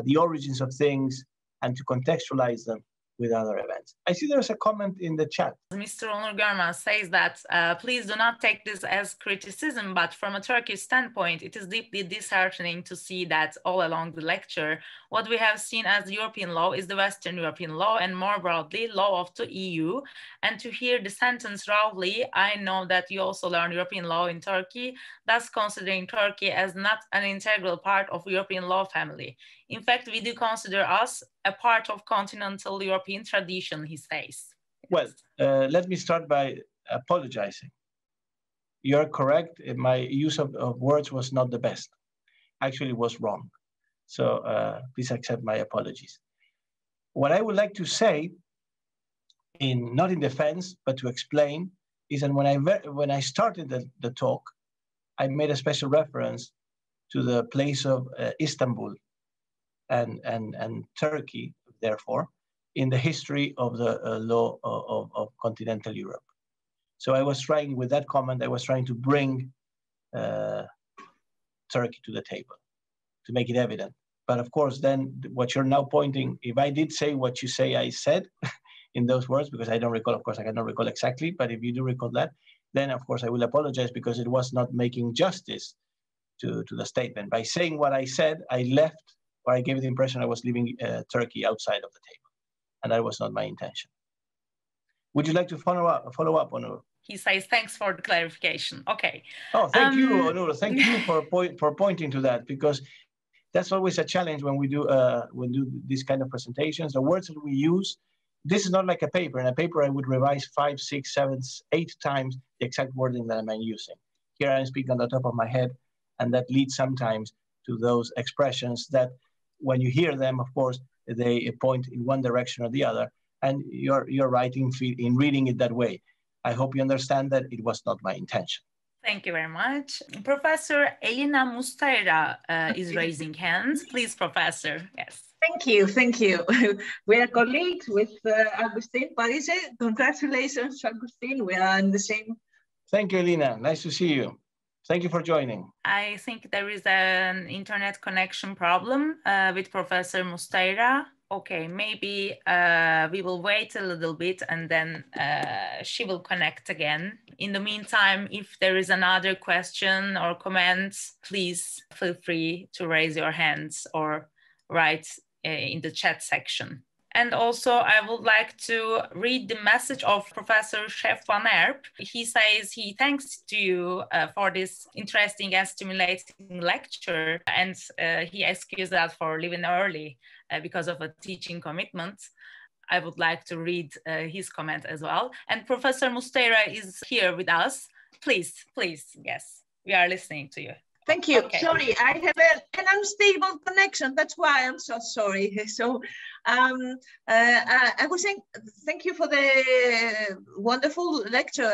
the origins of things and to contextualize them with other events. I see there's a comment in the chat. Mr. Onur Görmez says that, please do not take this as criticism, but from a Turkish standpoint, it is deeply disheartening to see that all along the lecture, what we have seen as European law is the Western European law and more broadly, law of the EU. And to hear the sentence roughly, I know that you also learn European law in Turkey, thus considering Turkey as not an integral part of European law family. In fact, we do consider us a part of continental European tradition, he says. Well, let me start by apologizing. You're correct. My use of words was not the best. Actually, it was wrong. So please accept my apologies. What I would like to say, not in defense, but to explain, is that when I started the talk, I made a special reference to the place of Istanbul and Turkey, therefore, in the history of the law of continental Europe. So I was trying, with that comment, I was trying to bring Turkey to the table, to make it evident. But of course, then what you're now pointing, if I did say what you say I said in those words, because I don't recall, of course, I cannot recall exactly, but if you do recall that, then of course I will apologize because it was not making justice to the statement. By saying what I said, I left, or I gave the impression I was leaving Turkey outside of the table. And that was not my intention. Would you like to follow up, Onur? He says, thanks for the clarification. Okay. Oh, thank you, Onur. Thank you for pointing to that, because that's always a challenge when we do these kind of presentations. The words that we use, this is not like a paper. In a paper, I would revise 5, 6, 7, 8 times the exact wording that I'm using. Here I'm speaking on the top of my head, and that leads sometimes to those expressions that when you hear them, of course, they point in one direction or the other, and you're right in reading it that way. I hope you understand that it was not my intention. Thank you very much. Professor Elina Mustaira is raising hands. Please, Professor. Yes. Thank you. Thank you. We are colleagues with Agustín Parise. Congratulations, Agustín. We are in the same. Thank you, Elina. Nice to see you. Thank you for joining. I think there is an internet connection problem with Professor Mustaira. Okay, maybe we will wait a little bit and then she will connect again. In the meantime, if there is another question or comment, please feel free to raise your hands or write in the chat section. And also, I would like to read the message of Professor Chef Van Erp. He says he thanks to you for this interesting and stimulating lecture, and he excused that for leaving early because of a teaching commitment. I would like to read his comment as well. And Professor Musteira is here with us. Please, yes, we are listening to you. Thank you. Okay. Sorry, I have an unstable connection. That's why I'm so sorry. So I was saying thank you for the wonderful lecture.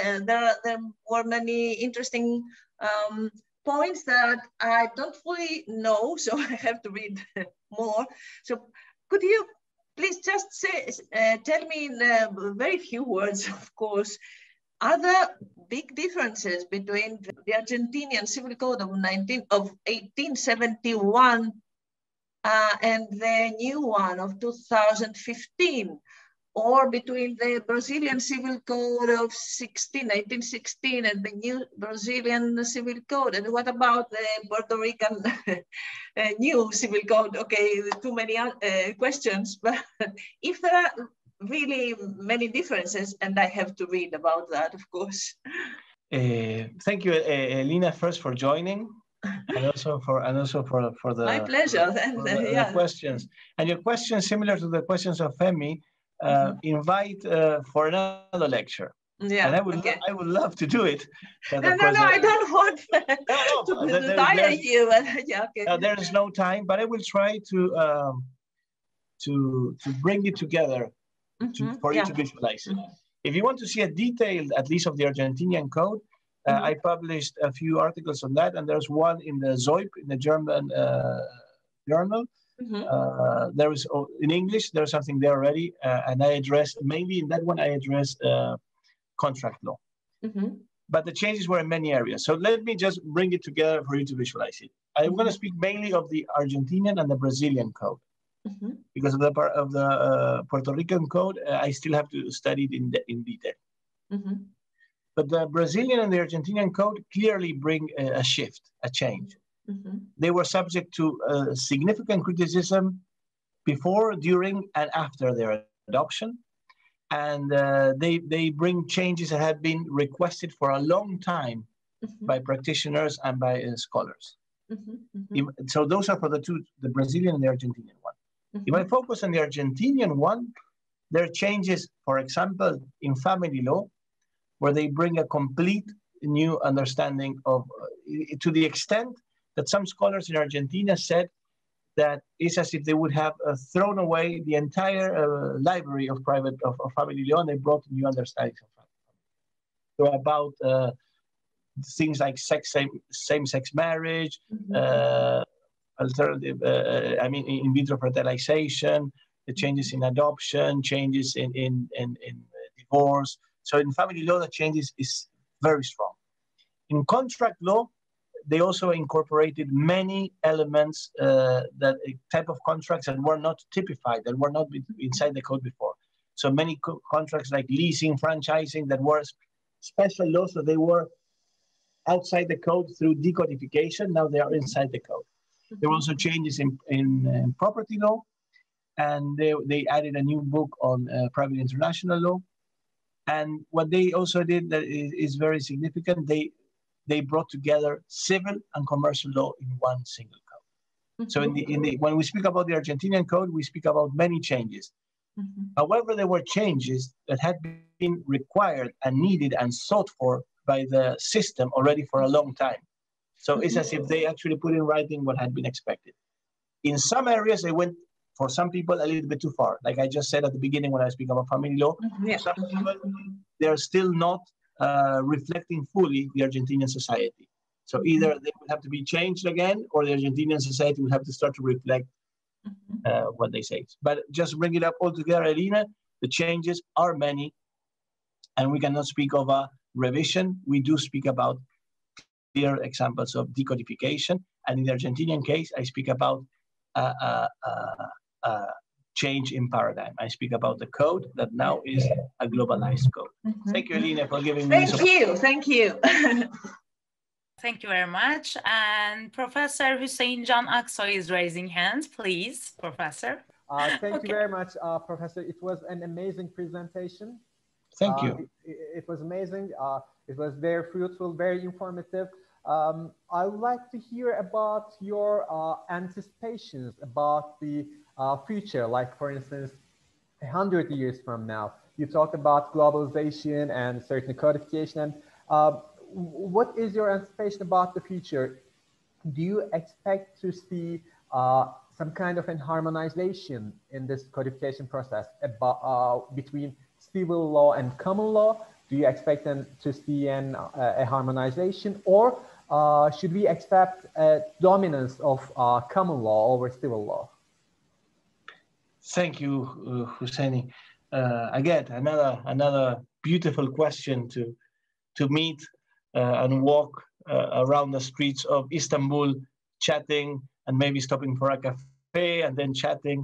And there were many interesting points that I don't fully know, so I have to read more. So could you please just say, tell me in very few words, of course, are there big differences between the Argentinian Civil Code of 1871 and the new one of 2015, or between the Brazilian Civil Code of 1916 and the new Brazilian Civil Code? And what about the Puerto Rican new Civil Code? Okay, too many questions, but if there are really many differences, and I have to read about that, of course. Thank you, Elena, first for joining, and also for the my pleasure. The questions. And your questions, similar to the questions of Femi, invite for another lecture. Yeah, and I would love to do it. But no, I don't want to tire you. Yeah, okay. There is no time, but I will try to bring it together. For you to visualize it. If you want to see a detailed, at least of the Argentinian code, I published a few articles on that, and there's one in the ZOIP, in the German journal. There is in English, there's something there already, and I addressed, mainly in that one, I addressed contract law. But the changes were in many areas. So let me just bring it together for you to visualize it. I'm going to speak mainly of the Argentinian and the Brazilian code. Because of the Puerto Rican code, I still have to study it in detail. But the Brazilian and the Argentinian code clearly bring a shift, a change. They were subject to significant criticism before, during, and after their adoption. And they bring changes that have been requested for a long time by practitioners and by scholars. So those are for the Brazilian and the Argentinian one. If I focus on the Argentinian one, there are changes, for example, in family law, where they bring a complete new understanding of, to the extent that some scholars in Argentina said that it's as if they would have thrown away the entire library of family law, and they brought new understandings of family law. So about things like same-sex marriage, alternative, in vitro fertilization, the changes in adoption, changes in divorce. So in family law, the changes is very strong. In contract law, they also incorporated many elements, that type of contracts that were not typified, that were not inside the code before. So many contracts like leasing, franchising, that were special laws, so they were outside the code through decodification. Now they are inside the code. There were also changes in property law, and they added a new book on private international law. And what they also did that is very significant, they brought together civil and commercial law in one single code. So when we speak about the Argentinian code, we speak about many changes. However, there were changes that had been required and needed and sought for by the system already for a long time. So it's as if they actually put in writing what had been expected. In some areas, they went, for some people, a little bit too far. Like I just said at the beginning when I speak about family law, some people, they're still not reflecting fully the Argentinian society. So either they would have to be changed again, or the Argentinian society would have to start to reflect what they say. But just bring it up all together, Elena, the changes are many, and we cannot speak of a revision. We do speak about clear examples of decodification. And in the Argentinian case, I speak about change in paradigm. I speak about the code that now is a globalized code. Thank you, Elena, for giving me this. Thank you. Thank you very much. And Professor Hüseyin Can Aksoy is raising hands, please, Professor. Thank you very much, Professor. It was an amazing presentation. Thank you. It was amazing. It was very fruitful, very informative. I would like to hear about your anticipations about the future, like for instance, 100 years from now. You talked about globalization and certain codification. What is your anticipation about the future? Do you expect to see some kind of an harmonization in this codification process about, between civil law and common law? Do you expect them to see a harmonization, or should we expect a dominance of common law over civil law? Thank you, Husseini. Again, another beautiful question to meet and walk around the streets of Istanbul, chatting and maybe stopping for a cafe and then chatting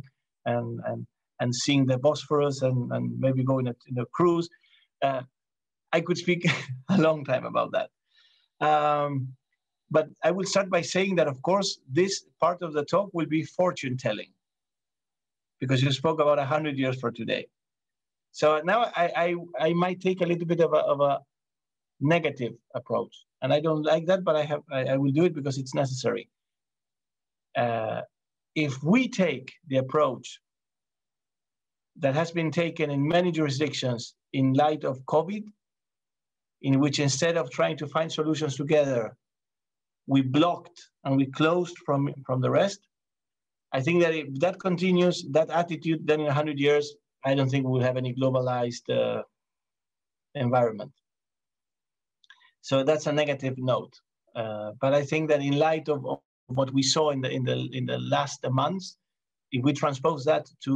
and seeing the Bosphorus and maybe going in a cruise. I could speak a long time about that. But I will start by saying that, of course, this part of the talk will be fortune telling, because you spoke about 100 years for today. So now I might take a little bit of a negative approach, and I don't like that, but I will do it because it's necessary. If we take the approach that has been taken in many jurisdictions in light of COVID, in which instead of trying to find solutions together, we blocked and we closed from the rest, I think that if that continues, that attitude, then in 100 years, I don't think we'll have any globalized environment. So that's a negative note. But I think that in light of what we saw in the last months, if we transpose that to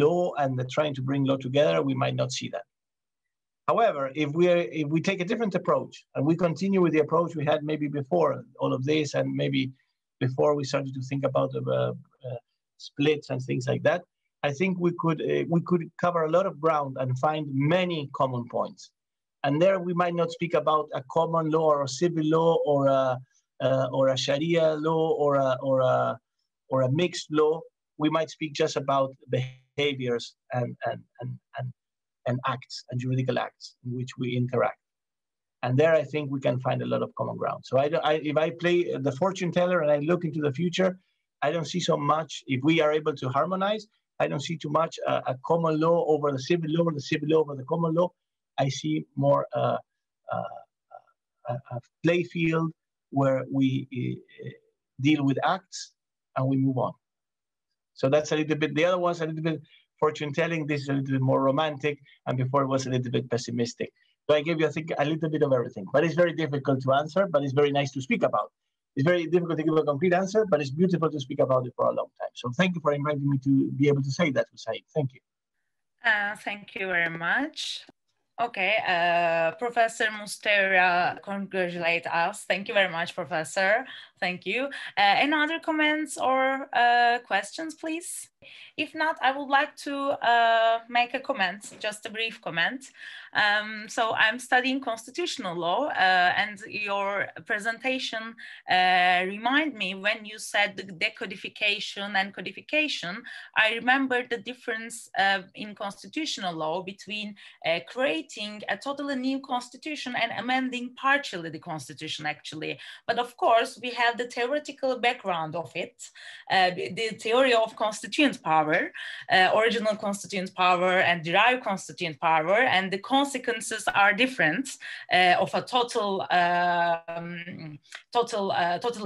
law and trying to bring law together, we might not see that. However, if we take a different approach and we continue with the approach we had maybe before all of this, and maybe before we started to think about splits and things like that, I think we could cover a lot of ground and find many common points. And there we might not speak about a common law or a civil law or a Sharia law or a mixed law. We might speak just about behaviors and acts and juridical acts in which we interact. And there I think we can find a lot of common ground. So if I play the fortune teller and I look into the future, I don't see so much. If we are able to harmonize, I don't see too much a common law over the civil law or the civil law over the common law. I see more a play field where we deal with acts and we move on. So that's a little bit, the other one's a little bit fortune telling, this is a little bit more romantic, and before it was a little bit pessimistic. So I gave you, I think, a little bit of everything, but it's very difficult to answer, but it's very nice to speak about. It's very difficult to give a concrete answer, but it's beautiful to speak about it for a long time. So thank you for inviting me to be able to say that, Hussein. Thank you. Thank you very much. Okay, Professor Mustera congratulate us. Thank you very much, Professor. Thank you. Any other comments or questions, please? If not, I would like to make a comment, just a brief comment. So I'm studying constitutional law, and your presentation remind me when you said the decodification and codification, I remember the difference in constitutional law between creating a totally new constitution and amending partially the constitution, actually. But of course, we have the theoretical background of it, the theory of constituent power, original constituent power and derived constituent power, and the consequences are different of a total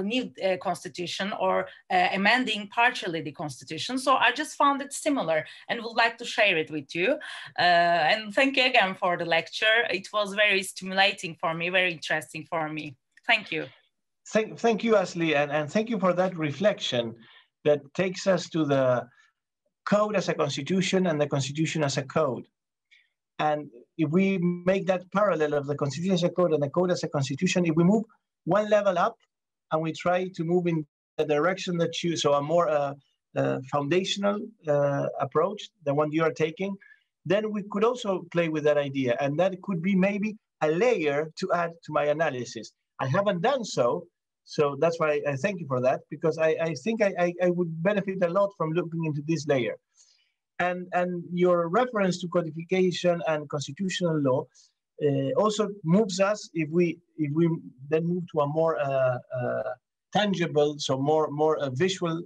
new constitution or amending partially the constitution. So I just found it similar and would like to share it with you. And thank you again for the lecture. It was very stimulating for me, very interesting for me. Thank you. Thank you, Asli, and thank you for that reflection that takes us to the code as a constitution and the constitution as a code. And if we make that parallel of the constitution as a code and the code as a constitution, if we move one level up and we try to move in the direction that you, so a more foundational approach, the one you are taking, then we could also play with that idea. And that could be maybe a layer to add to my analysis. I haven't done so. So that's why I thank you for that, because I think I would benefit a lot from looking into this layer. And your reference to codification and constitutional law also moves us, if we then move to a more tangible, so more visual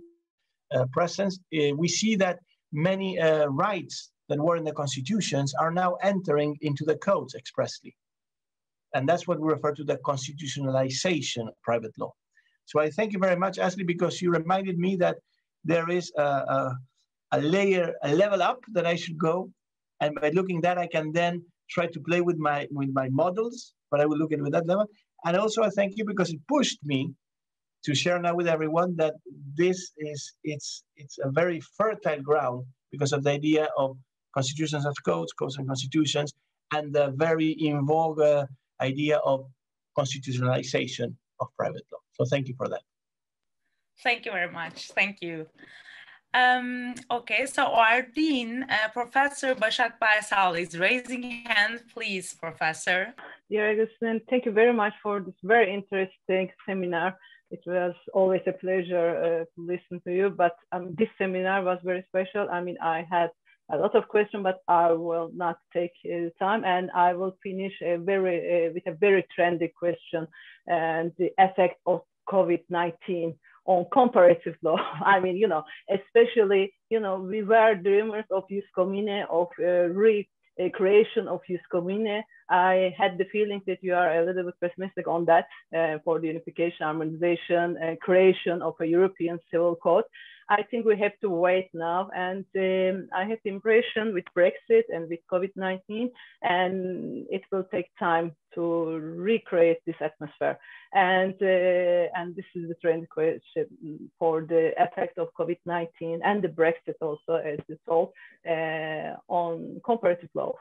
presence, we see that many rights that were in the constitutions are now entering into the codes expressly. And that's what we refer to the constitutionalization of private law. So I thank you very much, Ashley, because you reminded me that there is a level up that I should go. And by looking that, I can then try to play with my models, but I will look at it with that level. And also I thank you because it pushed me to share now with everyone that this is, it's a very fertile ground because of the idea of constitutions as codes, codes and constitutions, and the very in vogue idea of constitutionalization of private law. So thank you for that. Thank you very much. Thank you. Okay, so our Dean, Professor Başak Baysal is raising hand. Please, Professor. Dear Agustin, thank you very much for this very interesting seminar. It was always a pleasure to listen to you, but this seminar was very special. I mean, I had a lot of questions, but I will not take time, and I will finish with a very trendy question, and the effect of COVID-19 on comparative law. I mean, especially, we were dreamers of jus commune, of creation of jus commune. I had the feeling that you are a little bit pessimistic on that for the unification, harmonization, creation of a European civil code. I think we have to wait now. And I have the impression with Brexit and with COVID-19, and it will take time to recreate this atmosphere. And this is the trend question for the effect of COVID-19 and the Brexit also, as you told, on comparative law,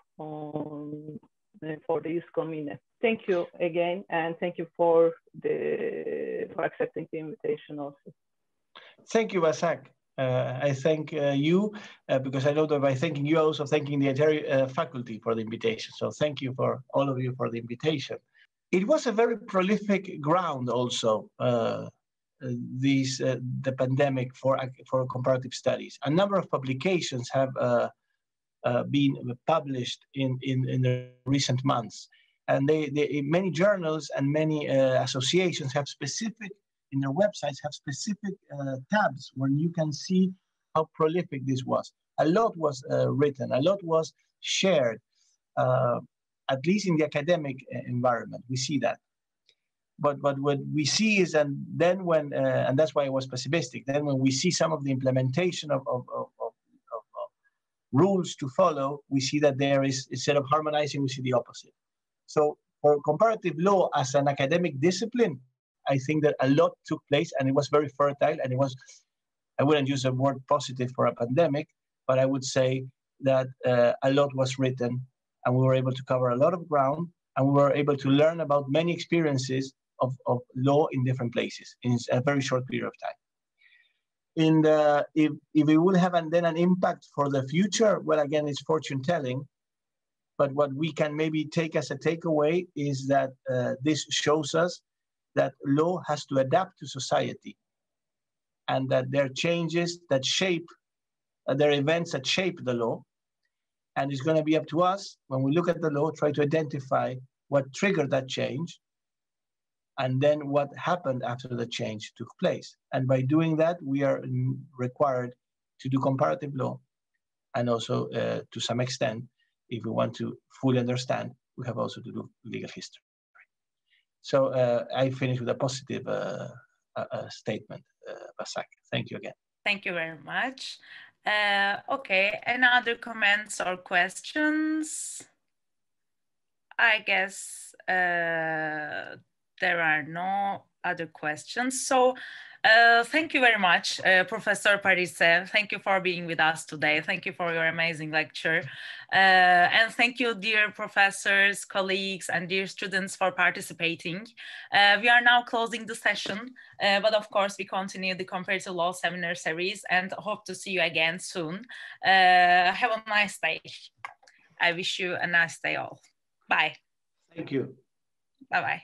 for the jus commune. Thank you again, and thank you for accepting the invitation also. Thank you, Basak. I thank you because I know that by thanking you, also thanking the entire faculty for the invitation. So thank you for all of you for the invitation. It was a very prolific ground also, the pandemic for comparative studies. A number of publications have been published in the recent months. And many journals and many associations have specific, in their websites, have specific tabs where you can see how prolific this was. A lot was written, a lot was shared, at least in the academic environment, we see that. But what we see is, and that's why I was pessimistic, then when we see some of the implementation of rules to follow, we see that there is, instead of harmonizing, we see the opposite. So for comparative law as an academic discipline, I think that a lot took place and it was very fertile, and it was, I wouldn't use the word positive for a pandemic, but I would say that a lot was written and we were able to cover a lot of ground, and we were able to learn about many experiences of law in different places in a very short period of time. If it will have then an impact for the future, well, again, it's fortune telling. But what we can maybe take as a takeaway is that this shows us that law has to adapt to society, and that there are changes that shape, there are events that shape the law. And it's going to be up to us, when we look at the law, try to identify what triggered that change, and then what happened after the change took place. And by doing that, we are required to do comparative law, and also to some extent, if we want to fully understand, we have also to do legal history. So I finish with a positive statement, Basak. Thank you again. Thank you very much. Okay, any other comments or questions? I guess there are no other questions. So Thank you very much, Professor Parise. Thank you for being with us today. Thank you for your amazing lecture. And thank you, dear professors, colleagues, and dear students for participating. We are now closing the session, but of course, we continue the Comparative Law Seminar Series and hope to see you again soon. Have a nice day. I wish you a nice day all. Bye. Thank you. Bye-bye.